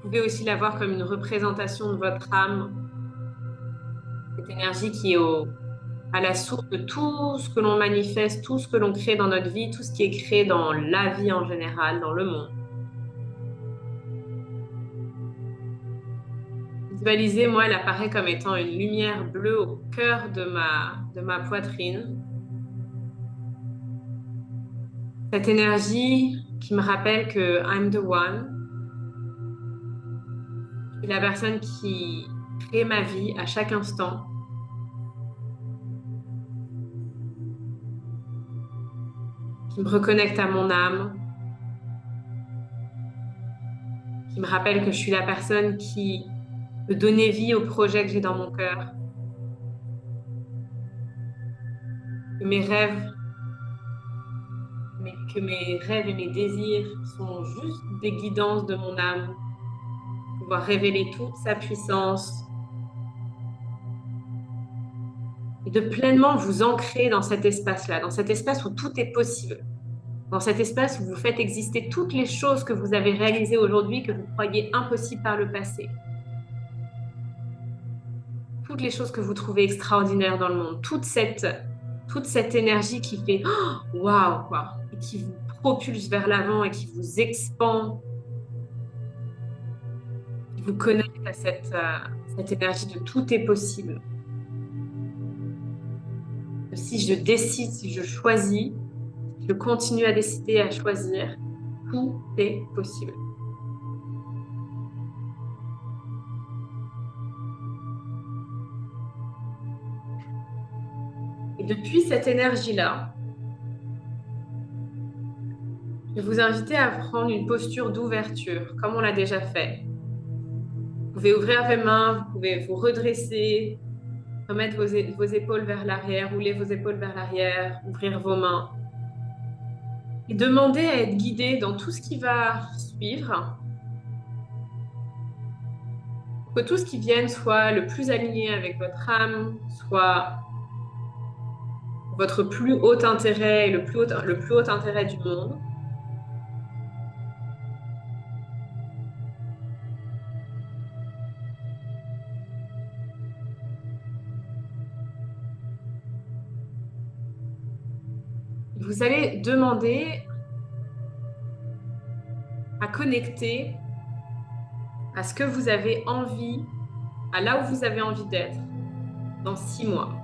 Vous pouvez aussi la voir comme une représentation de votre âme, cette énergie qui est à la source de tout ce que l'on manifeste, tout ce que l'on crée dans notre vie, tout ce qui est créé dans la vie en général, dans le monde. Visualisez, moi, elle apparaît comme étant une lumière bleue au cœur de ma poitrine. Cette énergie qui me rappelle que I'm the one. Je suis la personne qui crée ma vie à chaque instant. Qui me reconnecte à mon âme. Qui me rappelle que je suis la personne qui peut donner vie au projet que j'ai dans mon cœur. Que mes rêves et mes désirs sont juste des guidances de mon âme. Pouvoir révéler toute sa puissance et de pleinement vous ancrer dans cet espace-là, dans cet espace où tout est possible. dans cet espace où vous faites exister toutes les choses que vous avez réalisées aujourd'hui, que vous croyiez impossibles par le passé. Toutes les choses que vous trouvez extraordinaires dans le monde, toute cette énergie qui fait oh, waouh, quoi, et qui vous propulse vers l'avant et qui vous expand, qui vous connecte à cette énergie de tout est possible. Si je décide, si je choisis, je continue à décider, à choisir, tout est possible. Et depuis cette énergie-là, je vais vous inviter à prendre une posture d'ouverture, comme on l'a déjà fait. Vous pouvez ouvrir vos mains, vous pouvez vous redresser, remettre vos épaules vers l'arrière, rouler vos épaules vers l'arrière, ouvrir vos mains. Et demander à être guidé dans tout ce qui va suivre, pour que tout ce qui vienne soit le plus aligné avec votre âme, soit votre plus haut intérêt et le plus haut intérêt du monde. Vous allez demander à connecter à ce que vous avez envie, à là où vous avez envie d'être dans 6 mois.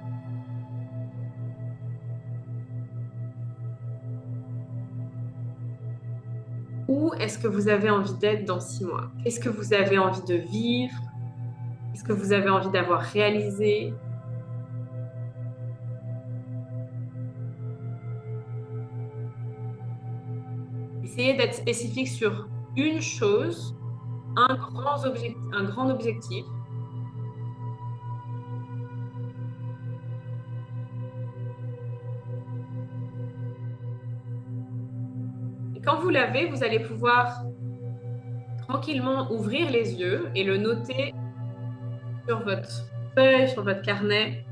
Où est-ce que vous avez envie d'être dans 6 mois? Qu'est-ce que vous avez envie de vivre? Qu'est-ce que vous avez envie d'avoir réalisé? Essayez d'être spécifique sur une chose, un grand objectif. Et quand vous l'avez, vous allez pouvoir tranquillement ouvrir les yeux et le noter sur votre feuille, sur votre carnet.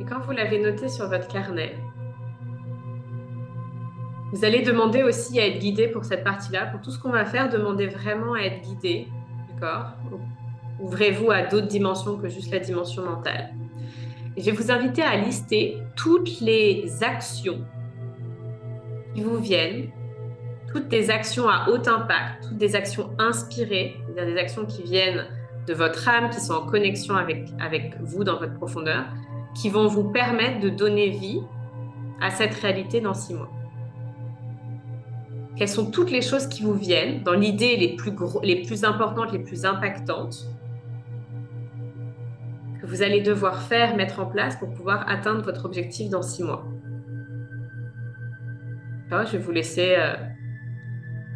Et quand vous l'avez noté sur votre carnet, vous allez demander aussi à être guidé pour cette partie-là. Pour tout ce qu'on va faire, demandez vraiment à être guidé. D'accord? Ouvrez-vous à d'autres dimensions que juste la dimension mentale. Et je vais vous inviter à lister toutes les actions qui vous viennent, toutes des actions à haut impact, toutes des actions inspirées, c'est-à-dire des actions qui viennent de votre âme, qui sont en connexion avec vous dans votre profondeur, qui vont vous permettre de donner vie à cette réalité dans 6 mois. Quelles sont toutes les choses qui vous viennent dans l'idée les plus importantes, les plus impactantes, que vous allez devoir faire, mettre en place pour pouvoir atteindre votre objectif dans 6 mois. Alors, je vais vous laisser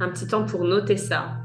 un petit temps pour noter ça.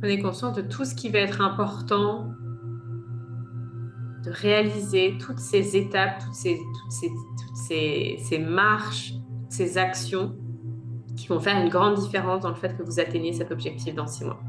Prenez conscience de tout ce qui va être important de réaliser, toutes ces étapes, ces marches, toutes ces actions qui vont faire une grande différence dans le fait que vous atteigniez cet objectif dans 6 mois.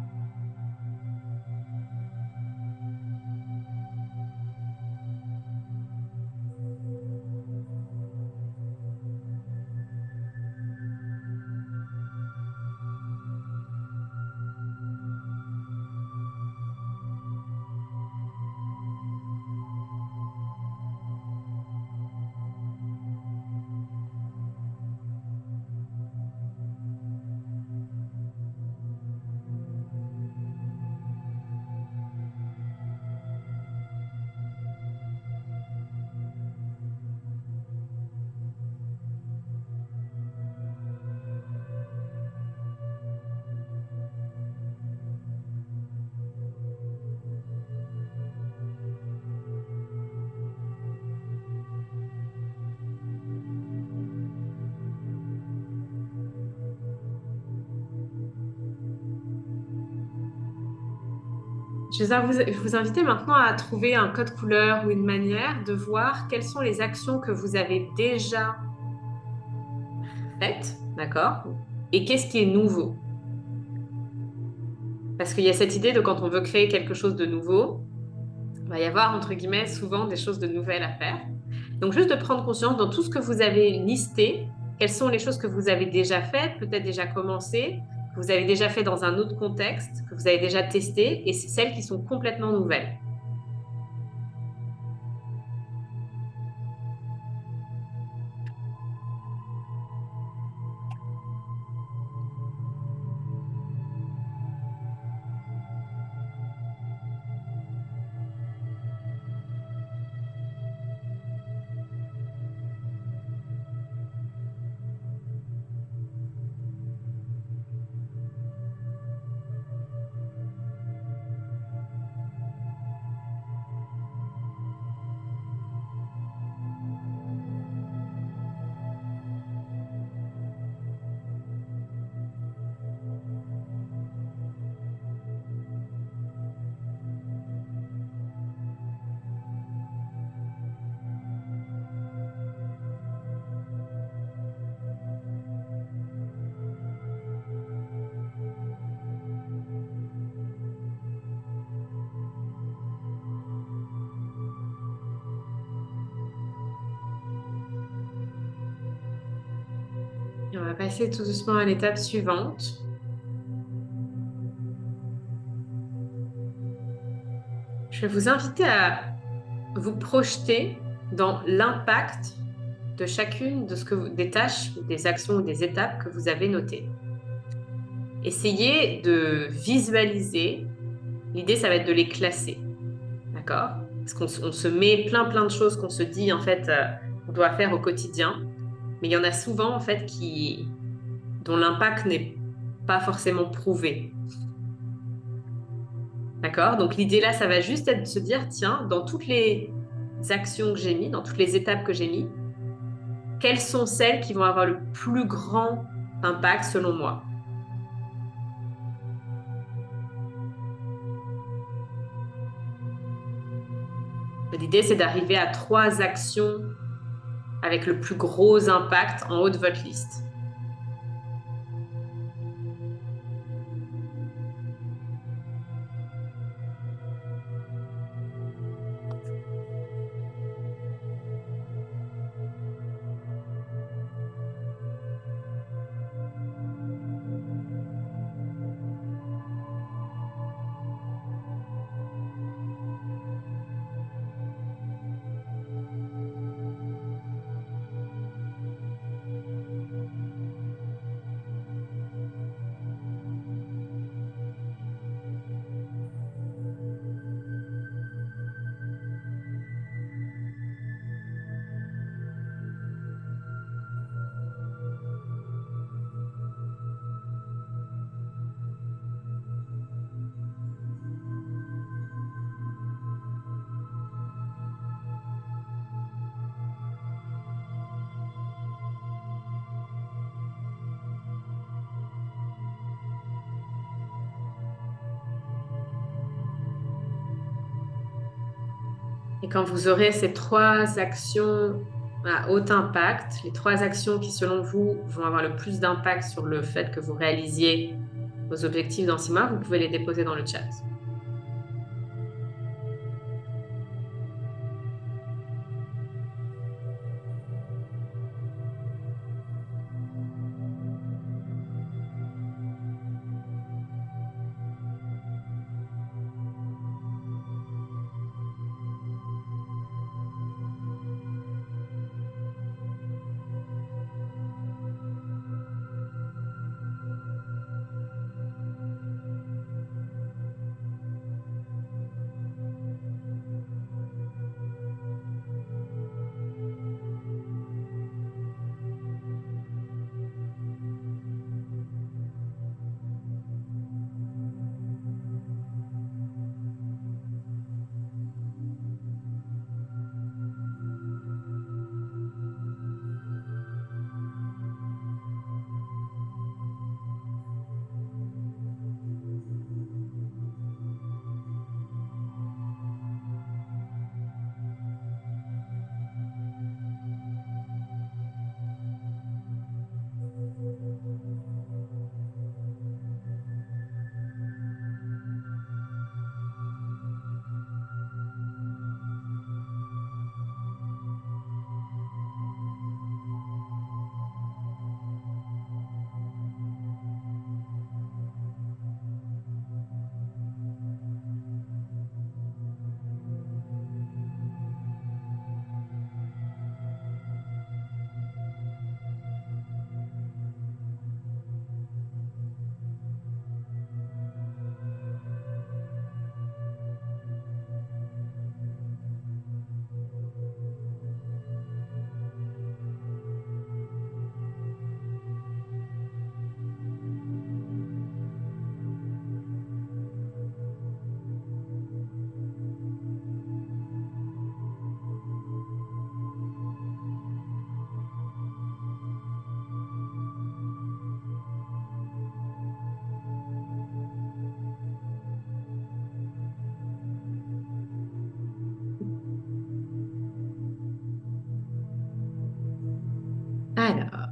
Je vais vous inviter maintenant à trouver un code couleur ou une manière de voir quelles sont les actions que vous avez déjà faites, d'accord? Et qu'est-ce qui est nouveau? Parce qu'il y a cette idée de quand on veut créer quelque chose de nouveau, il va y avoir, entre guillemets, souvent des choses de nouvelles à faire. Donc, juste de prendre conscience dans tout ce que vous avez listé, quelles sont les choses que vous avez déjà faites, peut-être déjà commencé, que vous avez déjà fait dans un autre contexte, que vous avez déjà testé, et c'est celles qui sont complètement nouvelles. Et on va passer tout doucement à l'étape suivante. Je vais vous inviter à vous projeter dans l'impact de chacune des tâches, des actions ou des étapes que vous avez notées. Essayez de visualiser. L'idée, ça va être de les classer. D'accord? Parce qu'on se met plein de choses qu'on se dit, en fait, qu'on doit faire au quotidien. Mais il y en a souvent, en fait, dont l'impact n'est pas forcément prouvé. D'accord? Donc l'idée là, ça va juste être de se dire, tiens, dans toutes les actions que j'ai mis, dans toutes les étapes que j'ai mis, quelles sont celles qui vont avoir le plus grand impact selon moi? L'idée, c'est d'arriver à 3 actions avec le plus gros impact en haut de votre liste. Et quand vous aurez ces 3 actions à haut impact, les 3 actions qui, selon vous, vont avoir le plus d'impact sur le fait que vous réalisiez vos objectifs dans 6 mois, vous pouvez les déposer dans le chat. Alors,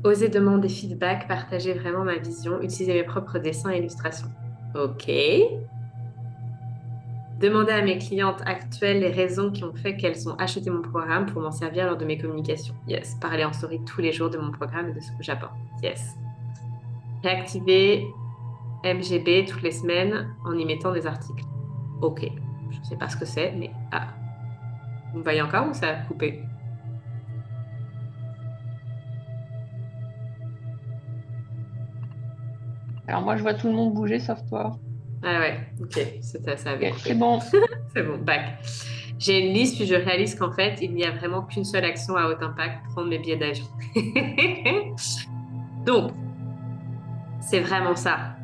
oser demander feedback, partager vraiment ma vision, utiliser mes propres dessins et illustrations. OK. Demander à mes clientes actuelles les raisons qui ont fait qu'elles ont acheté mon programme pour m'en servir lors de mes communications. Yes. Parler en story tous les jours de mon programme et de ce que j'apporte. Yes. Réactiver MGB toutes les semaines en y mettant des articles. OK. Je ne sais pas ce que c'est, mais... Ah. Vous me voyez encore ou ça a coupé? Alors moi, je vois tout le monde bouger sauf toi. Ah ouais, ok, ça avait Ok, coupé. c'est bon. C'est bon, back. J'ai une liste, puis je réalise qu'en fait, il n'y a vraiment qu'une seule action à haut impact, prendre mes billets d'avion. Donc, c'est vraiment ça.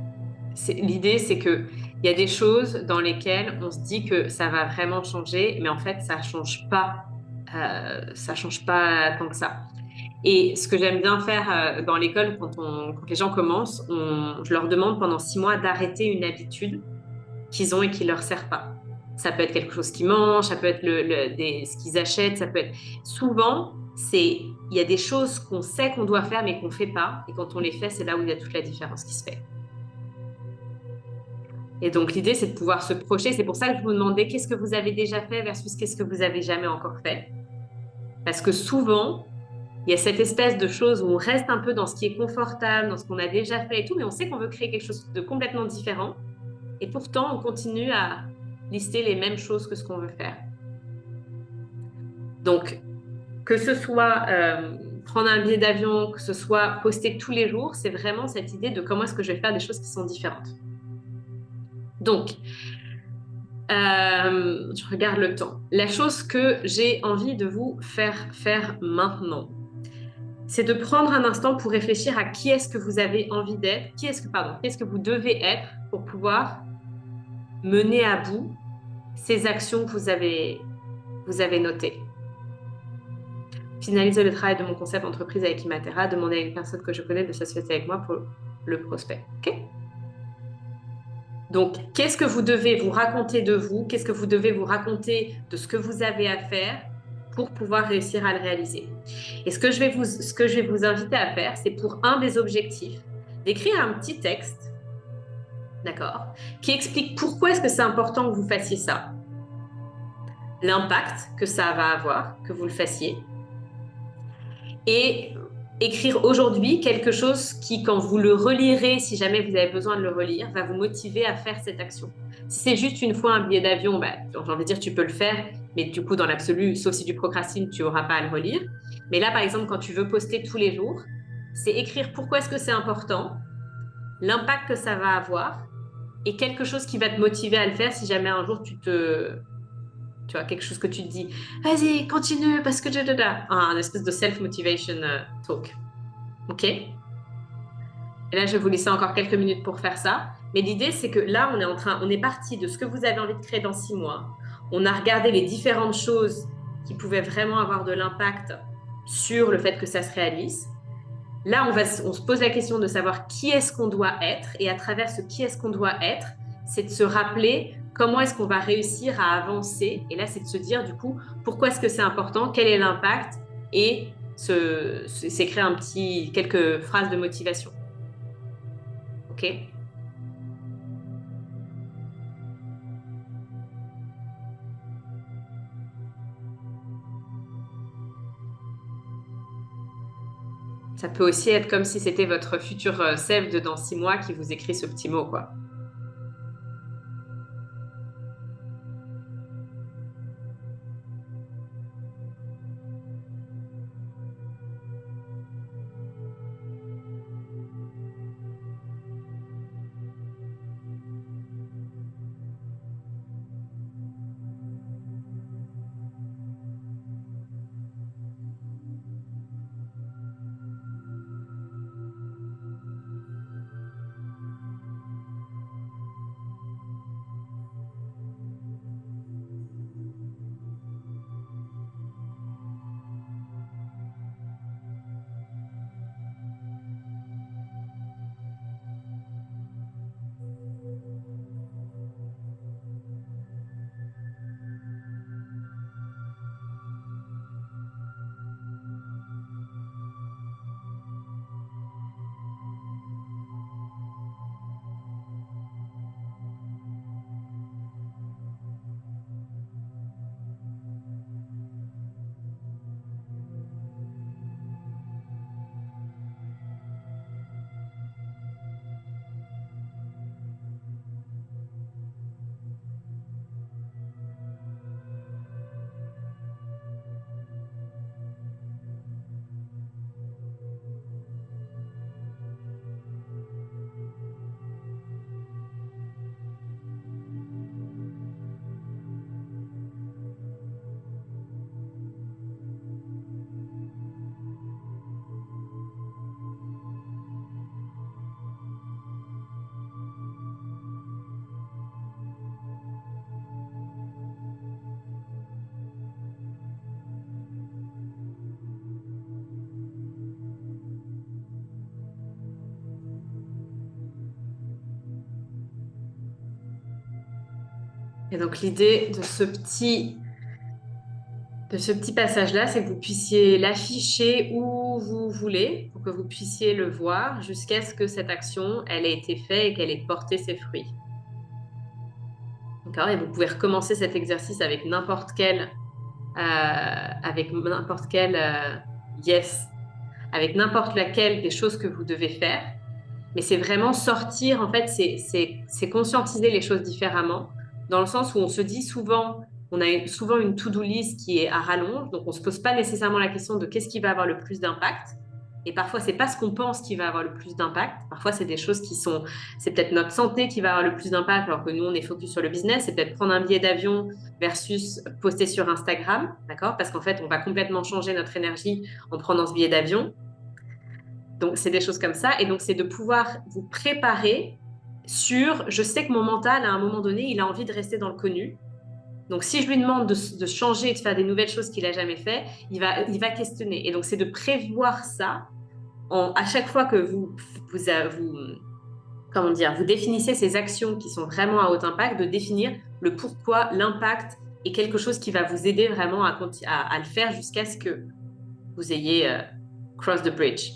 L'idée, c'est que il y a des choses dans lesquelles on se dit que ça va vraiment changer, mais en fait, ça change pas tant que ça. Et ce que j'aime bien faire dans l'école, quand les gens commencent, je leur demande pendant 6 mois d'arrêter une habitude qu'ils ont et qui leur sert pas. Ça peut être quelque chose qu'ils mangent, ça peut être ce qu'ils achètent, ça peut être... Souvent, il y a des choses qu'on sait qu'on doit faire mais qu'on fait pas. Et quand on les fait, c'est là où il y a toute la différence qui se fait. Et donc, l'idée, c'est de pouvoir se projeter. C'est pour ça que je vous demandais qu'est-ce que vous avez déjà fait versus qu'est-ce que vous avez jamais encore fait. Parce que souvent, il y a cette espèce de chose où on reste un peu dans ce qui est confortable, dans ce qu'on a déjà fait et tout, mais on sait qu'on veut créer quelque chose de complètement différent. Et pourtant, on continue à lister les mêmes choses que ce qu'on veut faire. Donc, que ce soit prendre un billet d'avion, que ce soit poster tous les jours, c'est vraiment cette idée de comment est-ce que je vais faire des choses qui sont différentes. Donc, je regarde le temps. La chose que j'ai envie de vous faire maintenant, c'est de prendre un instant pour réfléchir à qui est-ce que vous avez envie d'être, qui est-ce que vous devez être pour pouvoir mener à bout ces actions que vous avez notées. Finaliser le travail de mon concept entreprise avec Imatera, demander à une personne que je connais de s'associer avec moi pour le prospect. OK? Donc, qu'est-ce que vous devez vous raconter de vous? Qu'est-ce que vous devez vous raconter de ce que vous avez à faire pour pouvoir réussir à le réaliser? Et ce que je vais vous inviter à faire, c'est pour un des objectifs, d'écrire un petit texte, d'accord, qui explique pourquoi est-ce que c'est important que vous fassiez ça, l'impact que ça va avoir, que vous le fassiez, et écrire aujourd'hui quelque chose qui, quand vous le relirez, si jamais vous avez besoin de le relire, va vous motiver à faire cette action. Si c'est juste une fois un billet d'avion, bah, j'ai envie de dire, tu peux le faire, mais du coup, dans l'absolu, sauf si tu procrastines, tu n'auras pas à le relire. Mais là, par exemple, quand tu veux poster tous les jours, c'est écrire pourquoi est-ce que c'est important, l'impact que ça va avoir, et quelque chose qui va te motiver à le faire si jamais un jour tu vois, quelque chose que tu te dis, vas-y, continue, parce que un espèce de self-motivation talk. OK? Et là, je vais vous laisser encore quelques minutes pour faire ça. Mais l'idée, c'est que là, on est parti de ce que vous avez envie de créer dans 6 mois. On a regardé les différentes choses qui pouvaient vraiment avoir de l'impact sur le fait que ça se réalise. Là, on se pose la question de savoir qui est-ce qu'on doit être. Et à travers ce qui est-ce qu'on doit être, c'est de se rappeler comment est-ce qu'on va réussir à avancer. Et là, c'est de se dire, du coup, pourquoi est-ce que c'est important, quel est l'impact, et s'écrire quelques phrases de motivation. OK? Ça peut aussi être comme si c'était votre futur self de dans 6 mois qui vous écrit ce petit mot, quoi. Et donc, l'idée de ce petit passage-là, c'est que vous puissiez l'afficher où vous voulez, pour que vous puissiez le voir jusqu'à ce que cette action, elle ait été faite et qu'elle ait porté ses fruits. D'accord? Et vous pouvez recommencer cet exercice avec n'importe quel yes, avec n'importe laquelle des choses que vous devez faire. Mais c'est vraiment sortir, en fait, c'est conscientiser les choses différemment, dans le sens où on a souvent une to-do list qui est à rallonge, donc on ne se pose pas nécessairement la question de qu'est-ce qui va avoir le plus d'impact. Et parfois, c'est pas ce qu'on pense qui va avoir le plus d'impact. Parfois, c'est des choses c'est peut-être notre santé qui va avoir le plus d'impact, alors que nous, on est focus sur le business. C'est peut-être prendre un billet d'avion versus poster sur Instagram, d'accord? Parce qu'en fait, on va complètement changer notre énergie en prenant ce billet d'avion. Donc, c'est des choses comme ça. Et donc, c'est de pouvoir vous préparer je sais que mon mental, à un moment donné, il a envie de rester dans le connu. Donc, si je lui demande de changer et de faire des nouvelles choses qu'il n'a jamais fait, il va questionner. Et donc, c'est de prévoir ça à chaque fois que vous comment dire, vous définissez ces actions qui sont vraiment à haut impact, de définir le pourquoi, l'impact est quelque chose qui va vous aider vraiment à le faire jusqu'à ce que vous ayez cross the bridge.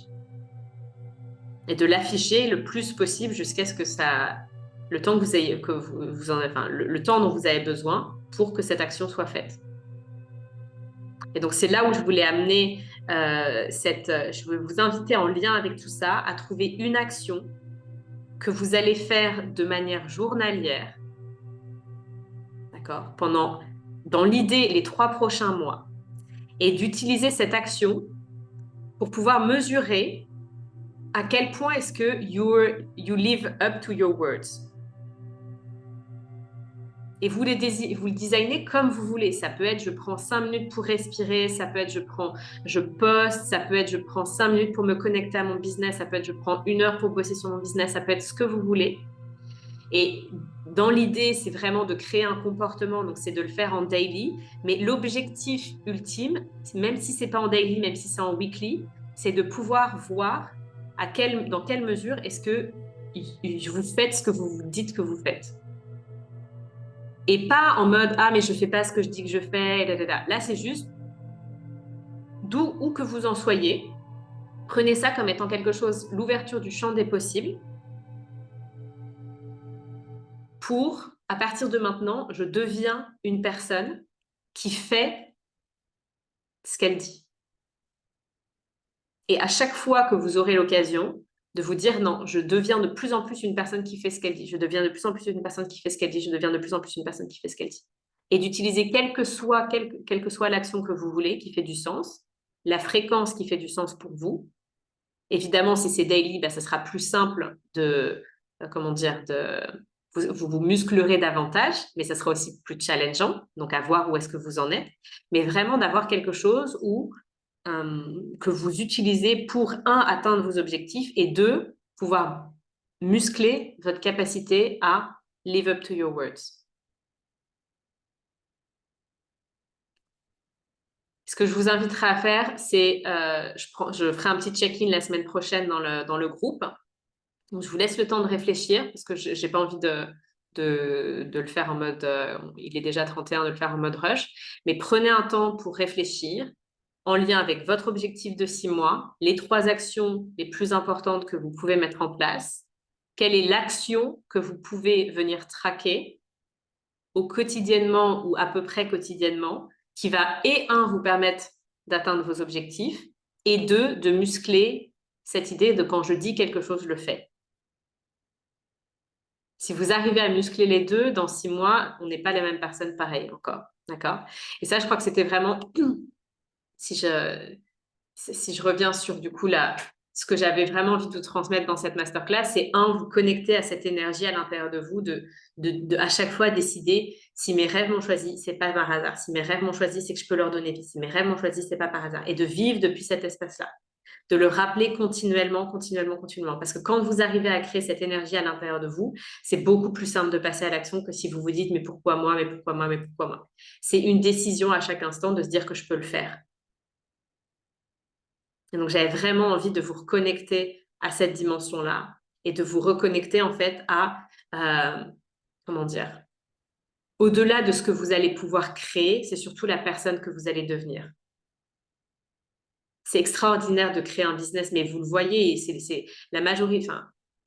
Et de l'afficher le plus possible jusqu'à ce que ça, le temps que vous ayez, que vous en, enfin, le temps dont vous avez besoin pour que cette action soit faite. Et donc c'est là où je voulais amener je voulais vous inviter en lien avec tout ça à trouver une action que vous allez faire de manière journalière, d'accord, dans l'idée, les 3 prochains mois, et d'utiliser cette action pour pouvoir mesurer à quel point est-ce que you live up to your words. Et vous le designez comme vous voulez. Ça peut être je prends 5 minutes pour respirer, ça peut être je poste, ça peut être je prends 5 minutes pour me connecter à mon business, ça peut être je prends 1 heure pour bosser sur mon business, ça peut être ce que vous voulez. Et dans l'idée, c'est vraiment de créer un comportement, donc c'est de le faire en daily. Mais l'objectif ultime, même si c'est pas en daily, même si c'est en weekly, c'est de pouvoir voir dans quelle mesure est-ce que vous faites ce que vous dites que vous faites. Et pas en mode ah mais je fais pas ce que je dis que je fais. Là c'est juste où que vous en soyez, prenez ça comme étant quelque chose, l'ouverture du champ des possibles. Pour, à partir de maintenant, je deviens une personne qui fait ce qu'elle dit. Et à chaque fois que vous aurez l'occasion de vous dire non, je deviens de plus en plus une personne qui fait ce qu'elle dit, je deviens de plus en plus une personne qui fait ce qu'elle dit, je deviens de plus en plus une personne qui fait ce qu'elle dit. Et d'utiliser quelle que soit l'action que vous voulez, qui fait du sens, la fréquence qui fait du sens pour vous. Évidemment, si c'est daily, ça sera plus simple vous musclerez davantage, mais ça sera aussi plus challengeant, donc à voir où est-ce que vous en êtes. Mais vraiment d'avoir quelque chose que vous utilisez pour, un, atteindre vos objectifs et deux, pouvoir muscler votre capacité à live up to your words. Ce que je vous inviterai à faire, c'est, je ferai un petit check-in la semaine prochaine dans le groupe. Donc, je vous laisse le temps de réfléchir parce que je n'ai pas envie de le faire en mode, il est déjà 31, de le faire en mode rush. Mais prenez un temps pour réfléchir en lien avec votre objectif de 6 mois, les 3 actions les plus importantes que vous pouvez mettre en place. Quelle est l'action que vous pouvez venir traquer au quotidiennement ou à peu près quotidiennement qui va, et un, vous permettre d'atteindre vos objectifs, et deux, de muscler cette idée de quand je dis quelque chose, je le fais. Si vous arrivez à muscler les deux, dans 6 mois, on n'est pas les mêmes personnes pareilles encore. D'accord? Et ça, je crois que c'était vraiment, si je reviens sur du coup ce que j'avais vraiment envie de vous transmettre dans cette masterclass, c'est vous connecter à cette énergie à l'intérieur de vous, de à chaque fois décider si mes rêves m'ont choisi, c'est pas par hasard. Si mes rêves m'ont choisi, c'est que je peux leur donner vie. Si mes rêves m'ont choisi, c'est pas par hasard. Et de vivre depuis cet espace-là. De le rappeler continuellement. Parce que quand vous arrivez à créer cette énergie à l'intérieur de vous, c'est beaucoup plus simple de passer à l'action que si vous vous dites mais pourquoi moi, mais pourquoi moi, mais pourquoi moi. C'est une décision à chaque instant de se dire que je peux le faire. Et donc, j'avais vraiment envie de vous reconnecter à cette dimension-là et de vous reconnecter en fait à, comment dire, au-delà de ce que vous allez pouvoir créer, c'est surtout la personne que vous allez devenir. C'est extraordinaire de créer un business, mais vous le voyez, c'est la majorité,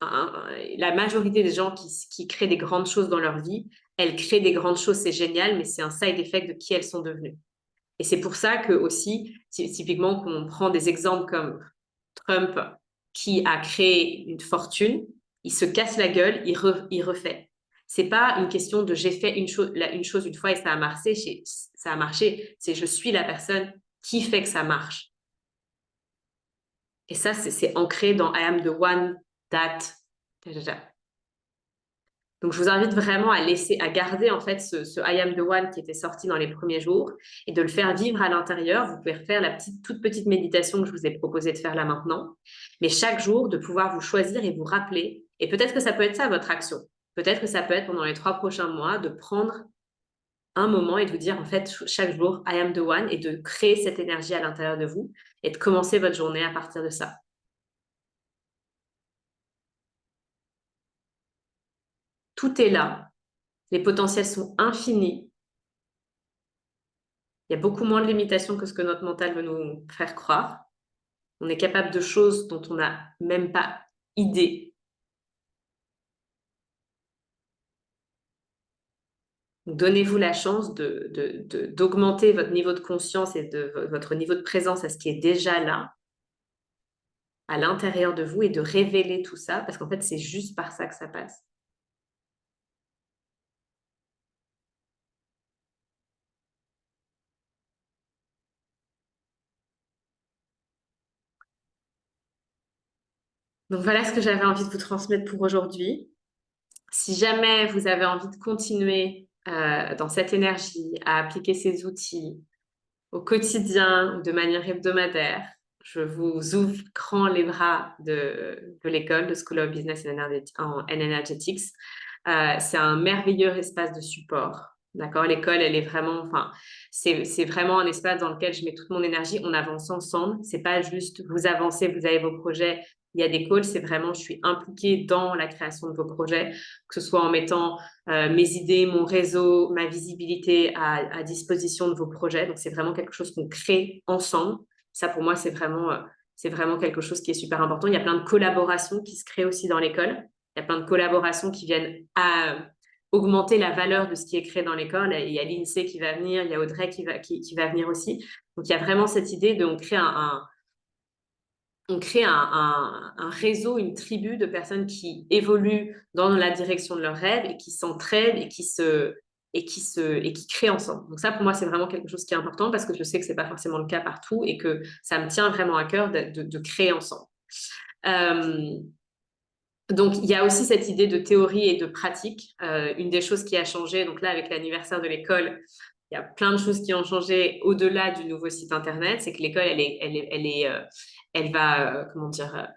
la majorité des gens qui créent des grandes choses dans leur vie, elles créent des grandes choses, c'est génial, mais c'est un side effect de qui elles sont devenues. Et c'est pour ça que aussi, typiquement, qu'on prend des exemples comme Trump, qui a créé une fortune, il se casse la gueule, il refait. C'est pas une question de j'ai fait une chose une fois et ça a marché. C'est je suis la personne qui fait que ça marche. Et ça, c'est ancré dans I am the one that. Donc, je vous invite vraiment à garder en fait ce I am the one qui était sorti dans les premiers jours et de le faire vivre à l'intérieur. Vous pouvez refaire la toute petite méditation que je vous ai proposé de faire là maintenant. Mais chaque jour, de pouvoir vous choisir et vous rappeler. Et peut-être que ça peut être ça, votre action. Peut-être que ça peut être pendant les 3 prochains mois de prendre un moment et de vous dire en fait chaque jour I am the one et de créer cette énergie à l'intérieur de vous et de commencer votre journée à partir de ça. tout est là. Les potentiels sont infinis. Il y a beaucoup moins de limitations que ce que notre mental veut nous faire croire. On est capable de choses dont on n'a même pas idée. Donnez-vous la chance d'augmenter votre niveau de conscience et votre niveau de présence à ce qui est déjà là, à l'intérieur de vous, et de révéler tout ça, parce qu'en fait, c'est juste par ça que ça passe. Donc voilà ce que j'avais envie de vous transmettre pour aujourd'hui. Si jamais vous avez envie de continuer dans cette énergie, à appliquer ces outils au quotidien ou de manière hebdomadaire, je vous ouvre grand les bras de l'école, de School of Business and Energetics. C'est un merveilleux espace de support. D'accord, l'école, elle est vraiment, enfin, c'est vraiment un espace dans lequel je mets toute mon énergie. On avance ensemble. C'est pas juste vous avancez, vous avez vos projets. Il y a des calls, c'est vraiment, je suis impliquée dans la création de vos projets, que ce soit en mettant mes idées, mon réseau, ma visibilité à disposition de vos projets. Donc, c'est vraiment quelque chose qu'on crée ensemble. Ça, pour moi, c'est vraiment quelque chose qui est super important. Il y a plein de collaborations qui se créent aussi dans l'école. Il y a plein de collaborations qui viennent à augmenter la valeur de ce qui est créé dans l'école. Il y a l'INSEE qui va venir, il y a Audrey qui va venir aussi. Donc, il y a vraiment cette idée de, on crée un réseau, une tribu de personnes qui évoluent dans la direction de leurs rêves et qui s'entraident et qui créent ensemble. Donc ça, pour moi, c'est vraiment quelque chose qui est important parce que je sais que c'est pas forcément le cas partout et que ça me tient vraiment à cœur de créer ensemble. Donc, il y a aussi cette idée de théorie et de pratique. Une des choses qui a changé, donc là, avec l'anniversaire de l'école, il y a plein de choses qui ont changé au-delà du nouveau site Internet. C'est que l'école, elle va, comment dire,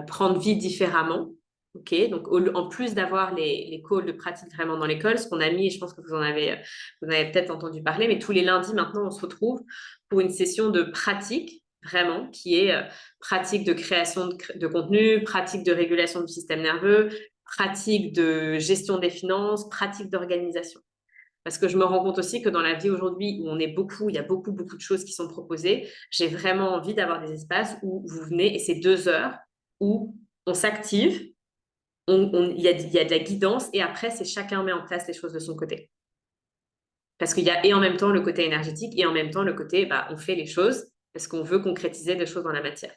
prendre vie différemment. Ok, donc en plus d'avoir les calls de pratique vraiment dans l'école, ce qu'on a mis, et je pense que vous en avez peut-être entendu parler, mais tous les lundis maintenant, on se retrouve pour une session de pratique, vraiment, qui est pratique de création de contenu, pratique de régulation du système nerveux, pratique de gestion des finances, pratique d'organisation. Parce que je me rends compte aussi que dans la vie aujourd'hui où on est beaucoup, il y a beaucoup, beaucoup de choses qui sont proposées, j'ai vraiment envie d'avoir des espaces où vous venez et c'est 2 heures où on s'active, il y a de la guidance et après, c'est chacun met en place les choses de son côté. Parce qu'il y a et en même temps le côté énergétique et en même temps le côté, bah, on fait les choses parce qu'on veut concrétiser des choses dans la matière.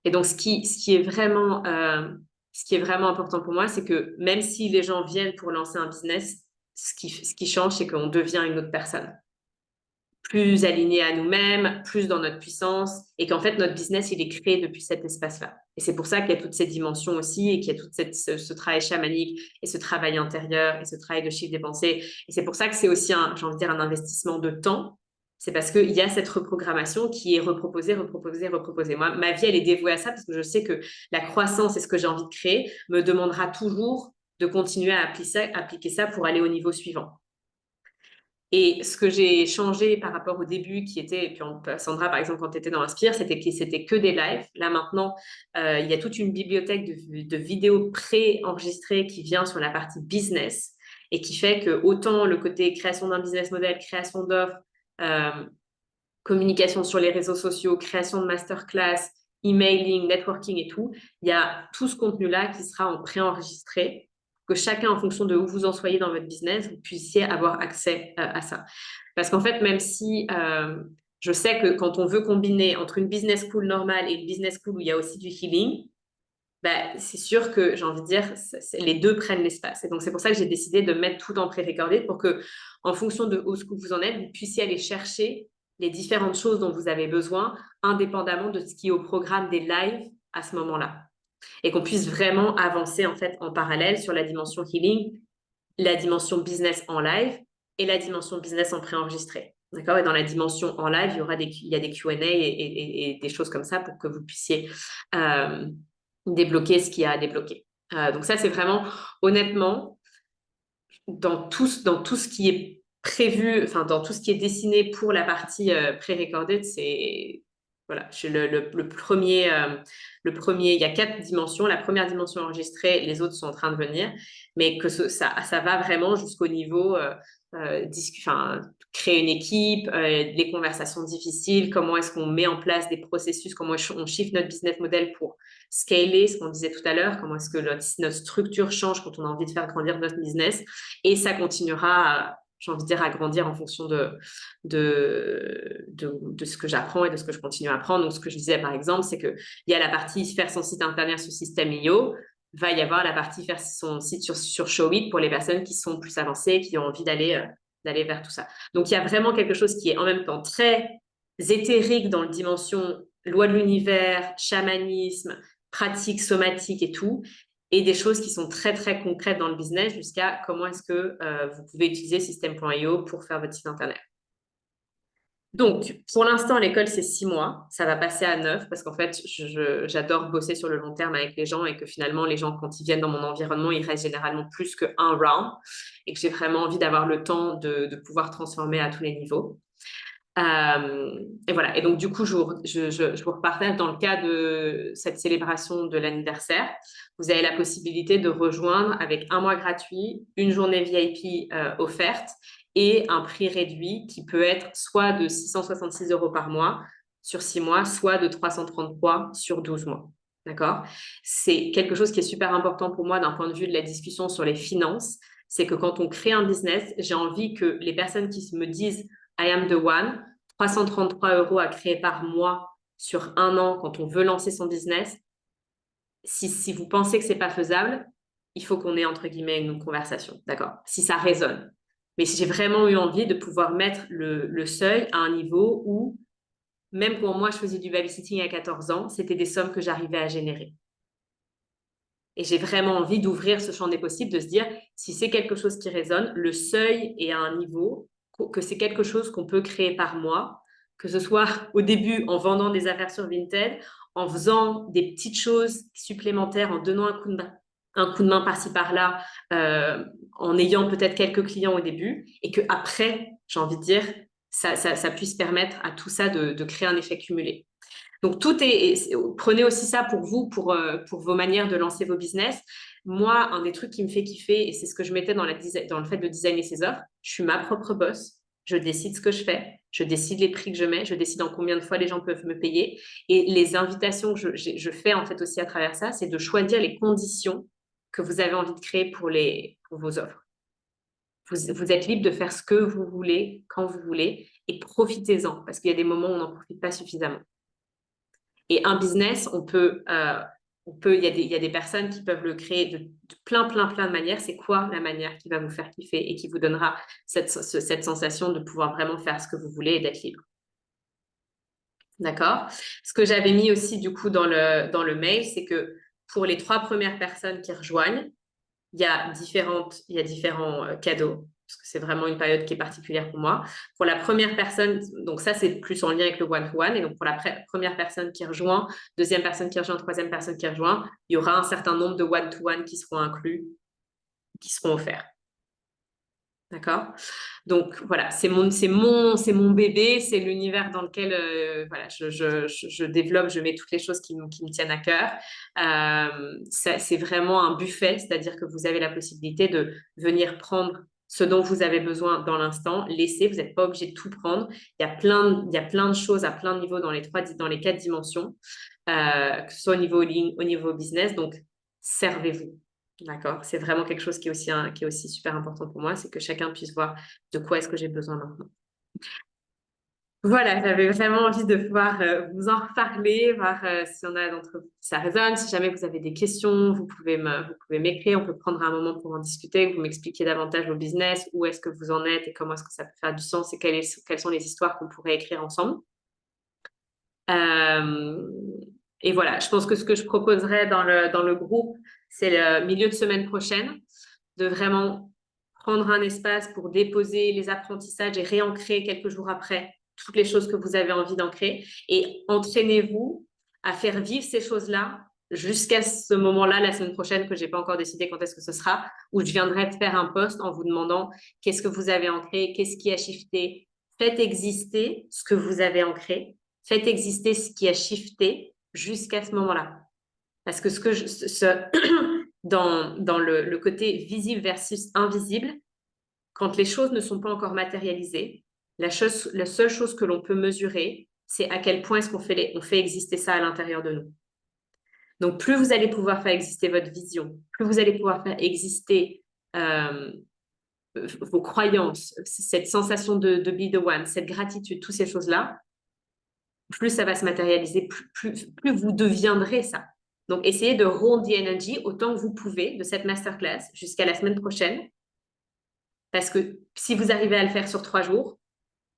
Et donc, ce qui est vraiment important pour moi, c'est que même si les gens viennent pour lancer un business, ce qui change, c'est qu'on devient une autre personne, plus alignée à nous-mêmes, plus dans notre puissance, et qu'en fait, notre business, il est créé depuis cet espace-là. Et c'est pour ça qu'il y a toutes ces dimensions aussi, et qu'il y a tout ce travail chamanique, et ce travail intérieur, et ce travail de chiffre des pensées. Et c'est pour ça que c'est aussi, j'ai envie de dire, un investissement de temps. C'est parce qu'il y a cette reprogrammation qui est reproposée, reproposée, reproposée. Moi, ma vie, elle est dévouée à ça parce que je sais que la croissance et ce que j'ai envie de créer me demandera toujours de continuer à appliquer ça pour aller au niveau suivant. Et ce que j'ai changé par rapport au début, qui était, et puis Sandra, par exemple, quand tu étais dans Inspire, c'était que des lives. Là, maintenant, il y a toute une bibliothèque de vidéos pré-enregistrées qui vient sur la partie business et qui fait que autant le côté création d'un business model, création d'offres, communication sur les réseaux sociaux, création de masterclass, emailing, networking et tout, il y a tout ce contenu-là qui sera en préenregistré, que chacun, en fonction de où vous en soyez dans votre business, vous puissiez avoir accès à ça. Parce qu'en fait, même si je sais que quand on veut combiner entre une business school normale et une business school où il y a aussi du healing, bah, c'est sûr que j'ai envie de dire, les deux prennent l'espace. Et donc, c'est pour ça que j'ai décidé de mettre tout en pré-recordé pour que, en fonction de où vous en êtes, vous puissiez aller chercher les différentes choses dont vous avez besoin, indépendamment de ce qui est au programme des lives à ce moment-là. Et qu'on puisse vraiment avancer en fait en parallèle sur la dimension healing, la dimension business en live et la dimension business en préenregistré. D'accord? Et dans la dimension en live, il y a des Q&A et des choses comme ça pour que vous puissiez débloquer ce qu'il y a à débloquer. Donc ça, c'est vraiment, honnêtement, dans tout ce qui est prévu, enfin dans tout ce qui est dessiné pour la partie pré-recorded, Voilà, je suis le premier, il y a 4 dimensions. La première dimension enregistrée, les autres sont en train de venir, mais que ça va vraiment jusqu'au niveau créer une équipe, les conversations difficiles, comment est-ce qu'on met en place des processus, comment on shift notre business model pour scaler, ce qu'on disait tout à l'heure, comment est-ce que notre structure change quand on a envie de faire grandir notre business, et ça continuera j'ai envie de dire, à grandir en fonction de ce que j'apprends et de ce que je continue à apprendre. Donc, ce que je disais, par exemple, c'est qu'il y a la partie faire son site internet sur System.io, va y avoir la partie faire son site sur Showit pour les personnes qui sont plus avancées, qui ont envie d'aller vers tout ça. Donc, il y a vraiment quelque chose qui est en même temps très éthérique dans la dimension loi de l'univers, chamanisme, pratique somatique et tout, et des choses qui sont très, très concrètes dans le business jusqu'à comment est-ce que vous pouvez utiliser System.io pour faire votre site Internet. Donc, pour l'instant, l'école, c'est 6 mois. Ça va passer à 9 parce qu'en fait, j'adore bosser sur le long terme avec les gens et que finalement, les gens, quand ils viennent dans mon environnement, ils restent généralement plus qu'un round et que j'ai vraiment envie d'avoir le temps de pouvoir transformer à tous les niveaux. Et voilà. Et donc, du coup, je vous repartage dans le cas de cette célébration de l'anniversaire. Vous avez la possibilité de rejoindre avec 1 mois gratuit, une journée VIP offerte et un prix réduit qui peut être soit de 666 € par mois sur 6 mois, soit de 333 sur 12 mois. D'accord? C'est quelque chose qui est super important pour moi d'un point de vue de la discussion sur les finances. C'est que quand on crée un business, j'ai envie que les personnes qui me disent I am the one, 333 € à créer par mois sur 1 an quand on veut lancer son business. Si vous pensez que ce n'est pas faisable, il faut qu'on ait entre guillemets une conversation, d'accord? Si ça résonne. Mais si j'ai vraiment eu envie de pouvoir mettre le seuil à un niveau où, même quand moi je faisais du babysitting à 14 ans, c'était des sommes que j'arrivais à générer. Et j'ai vraiment envie d'ouvrir ce champ des possibles, de se dire, si c'est quelque chose qui résonne, le seuil est à un niveau, que c'est quelque chose qu'on peut créer par mois, que ce soit au début en vendant des affaires sur Vinted, en faisant des petites choses supplémentaires, en donnant un coup de main par-ci par-là, en ayant peut-être quelques clients au début, et qu'après, j'ai envie de dire, ça puisse permettre à tout ça de créer un effet cumulé. Donc, prenez aussi ça pour vous, pour vos manières de lancer vos business. Moi, un des trucs qui me fait kiffer, et c'est ce que je mettais dans le fait de designer ses offres, je suis ma propre boss. Je décide ce que je fais, je décide les prix que je mets, je décide en combien de fois les gens peuvent me payer. Et les invitations que je fais en fait aussi à travers ça, c'est de choisir les conditions que vous avez envie de créer pour vos offres. Vous êtes libre de faire ce que vous voulez, quand vous voulez, et profitez-en, parce qu'il y a des moments où on n'en profite pas suffisamment. Et un business, il y a des personnes qui peuvent le créer de plein de manières. C'est quoi la manière qui va vous faire kiffer et qui vous donnera cette sensation de pouvoir vraiment faire ce que vous voulez et d'être libre. D'accord? Ce que j'avais mis aussi du coup dans le mail, c'est que pour les 3 premières personnes qui rejoignent, il y a différents cadeaux, parce que c'est vraiment une période qui est particulière pour moi. Pour la première personne, donc ça, c'est plus en lien avec le one-to-one. Et donc, pour la première personne qui rejoint, deuxième personne qui rejoint, troisième personne qui rejoint, il y aura un certain nombre de one-to-one qui seront inclus, qui seront offerts. D'accord? Donc, voilà, c'est mon bébé, c'est l'univers dans lequel voilà, je développe, je mets toutes les choses qui me tiennent à cœur. C'est vraiment un buffet, c'est-à-dire que vous avez la possibilité de venir prendre ce dont vous avez besoin dans l'instant, laisser, vous n'êtes pas obligé de tout prendre. Il y a plein de choses à plein de niveaux dans les 4 dimensions, que ce soit au niveau business. Donc, servez-vous. D'accord? C'est vraiment quelque chose qui est aussi super important pour moi, c'est que chacun puisse voir de quoi est-ce que j'ai besoin maintenant. Voilà, j'avais vraiment envie de pouvoir vous en reparler, voir si on a d'entre vous, ça résonne. Si jamais vous avez des questions, vous pouvez m'écrire, on peut prendre un moment pour en discuter, vous m'expliquer davantage vos business, où est-ce que vous en êtes et comment est-ce que ça peut faire du sens et quelles sont les histoires qu'on pourrait écrire ensemble. Et voilà, je pense que ce que je proposerais dans le groupe, c'est le milieu de semaine prochaine, de vraiment prendre un espace pour déposer les apprentissages et réancrer quelques jours après toutes les choses que vous avez envie d'ancrer. Et entraînez-vous à faire vivre ces choses-là jusqu'à ce moment-là, la semaine prochaine, que je n'ai pas encore décidé quand est-ce que ce sera, où je viendrai faire un post en vous demandant qu'est-ce que vous avez ancré, qu'est-ce qui a shifté. Faites exister ce que vous avez ancré. Faites exister ce qui a shifté jusqu'à ce moment-là. Parce que dans le côté visible versus invisible, quand les choses ne sont pas encore matérialisées, la seule chose que l'on peut mesurer, c'est à quel point est-ce qu'on fait exister ça à l'intérieur de nous. Donc, plus vous allez pouvoir faire exister votre vision, plus vous allez pouvoir faire exister vos croyances, cette sensation de be the one, cette gratitude, toutes ces choses-là, plus ça va se matérialiser, plus vous deviendrez ça. Donc, essayez de hold the energy autant que vous pouvez de cette masterclass jusqu'à la semaine prochaine. Parce que si vous arrivez à le faire sur 3 jours,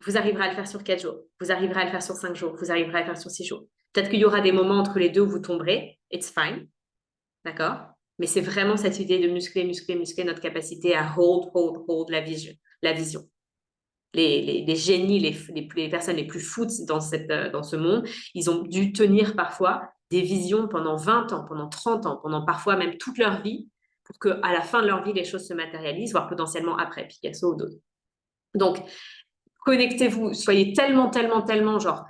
vous arriverez à le faire sur 4 jours. Vous arriverez à le faire sur 5 jours. Vous arriverez à le faire sur 6 jours. Peut-être qu'il y aura des moments entre les deux où vous tomberez. It's fine. D'accord? Mais c'est vraiment cette idée de muscler notre capacité à hold la vision. Les génies, les personnes les plus fous dans ce monde, ils ont dû tenir parfois des visions pendant 20 ans, pendant 30 ans, pendant parfois même toute leur vie, pour qu'à la fin de leur vie, les choses se matérialisent, voire potentiellement après, Picasso ou d'autres. Donc, connectez-vous, soyez tellement, genre,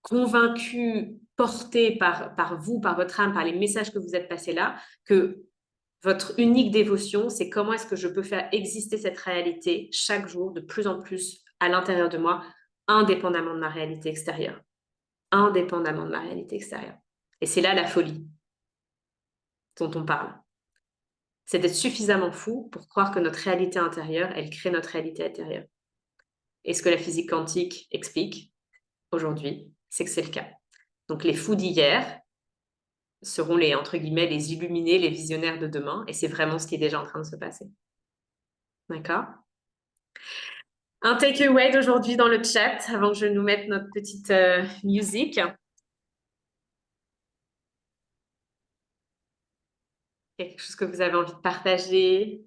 convaincus, portés par vous, par votre âme, par les messages que vous êtes passés là, que votre unique dévotion, c'est comment est-ce que je peux faire exister cette réalité chaque jour de plus en plus à l'intérieur de moi, indépendamment de ma réalité extérieure. Indépendamment de ma réalité extérieure. Et c'est là la folie dont on parle. C'est d'être suffisamment fou pour croire que notre réalité intérieure, elle crée notre réalité intérieure. Et ce que la physique quantique explique aujourd'hui, c'est que c'est le cas. Donc les fous d'hier seront les, entre guillemets, les illuminés, les visionnaires de demain, et c'est vraiment ce qui est déjà en train de se passer. D'accord? Un takeaway d'aujourd'hui dans le chat, avant que je nous mette notre petite musique. Quelque chose que vous avez envie de partager?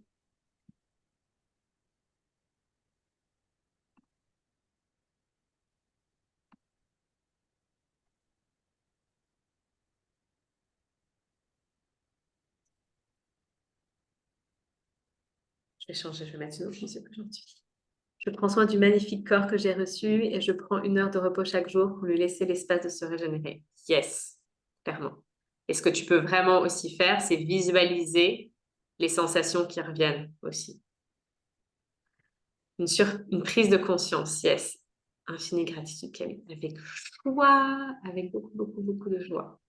Je vais changer, je vais mettre une autre musique aujourd'hui. Je prends soin du magnifique corps que j'ai reçu et je prends 1 heure de repos chaque jour pour lui laisser l'espace de se régénérer. Yes, clairement. Et ce que tu peux vraiment aussi faire, c'est visualiser les sensations qui reviennent aussi. Une prise de conscience, yes. Infinie gratitude, Camille. Avec joie, avec beaucoup de joie.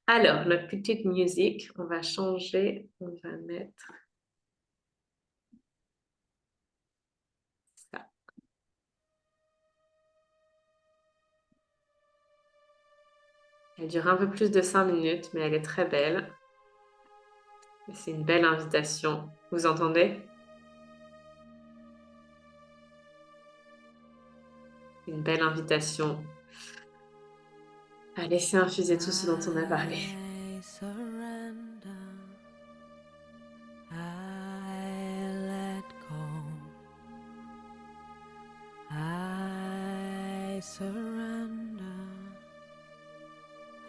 Alors, notre petite musique, on va changer, on va mettre ça. Elle dure un peu plus de 5 minutes, mais elle est très belle. C'est une belle invitation. Vous entendez? Une belle invitation à laisser infuser tout ce dont on a parlé. I surrender.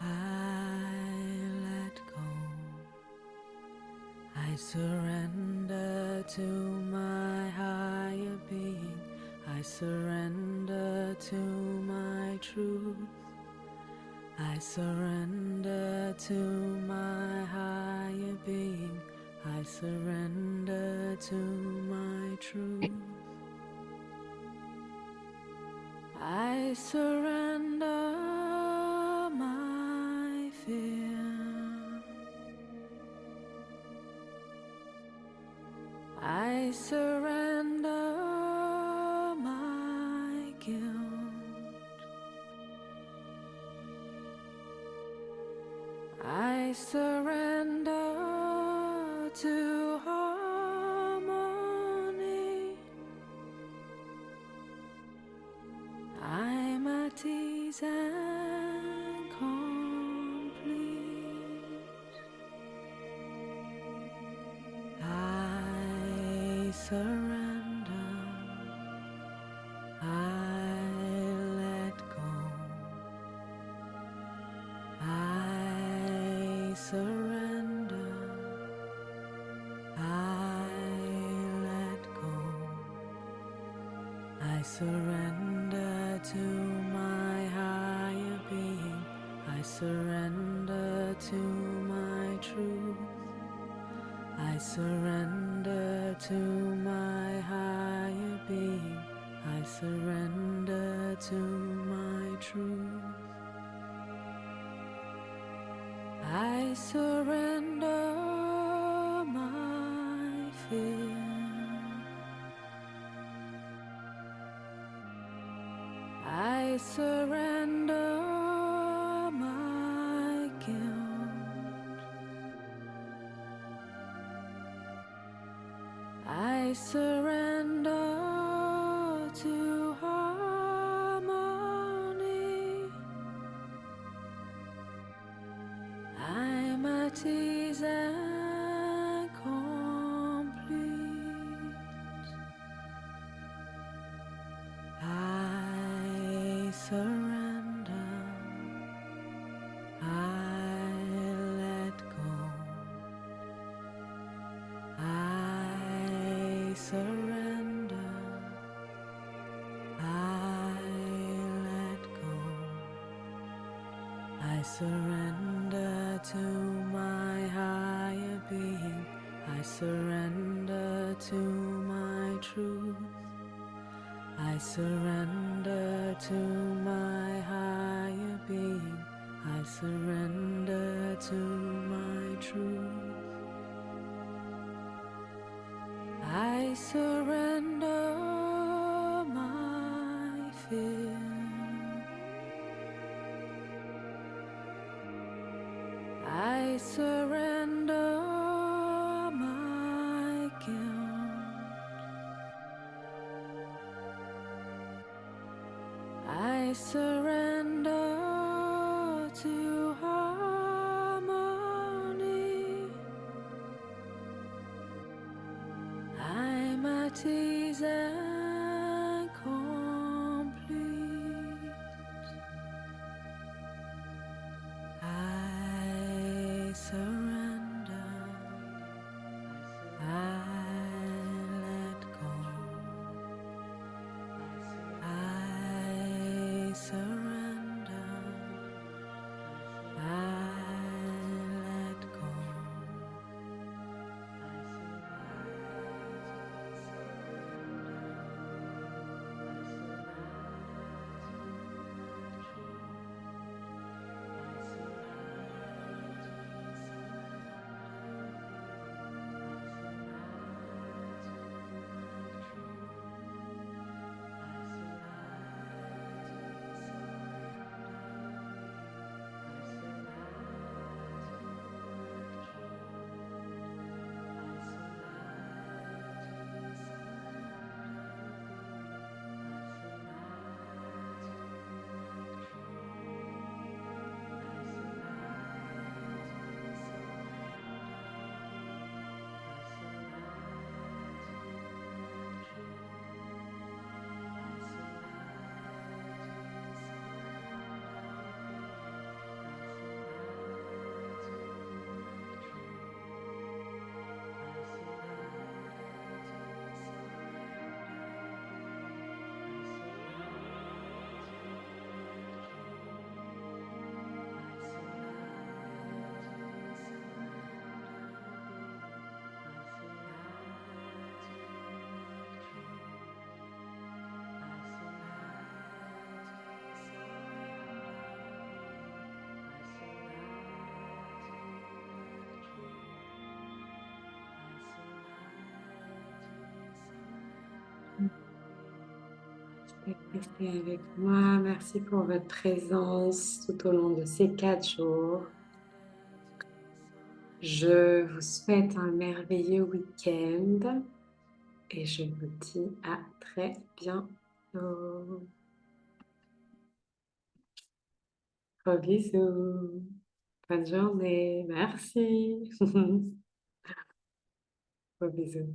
I let go. I surrender to my higher being. I surrender to my truth. I surrender to my higher being. I surrender to my truth. I surrender my fear. I surrender my guilt. I surrender to harmony. I'm at ease and complete. I surrender. I let go. I surrender. I let go. I surrender to my higher being. surrender to my truth. I surrender to my higher being. I surrender to my truth. I surrender my fear. I surrender my guilt. I surrender to harmony. I'm at ease and complete. I surrender. I let go. I surrender. I let go. I surrender to my higher being. I surrender to my truth. I surrender to my higher being. I surrender to my truth. I surrender my fear. I surrender my guilt. I surrender to harmony. I'm at ease and complete. I surrender. I let go. I surrender. I let go. Restez avec moi. Merci pour votre présence tout au long de ces 4 jours. Je vous souhaite un merveilleux week-end et je vous dis à très bientôt. Gros bisous. Bonne journée. Merci. Gros bisous.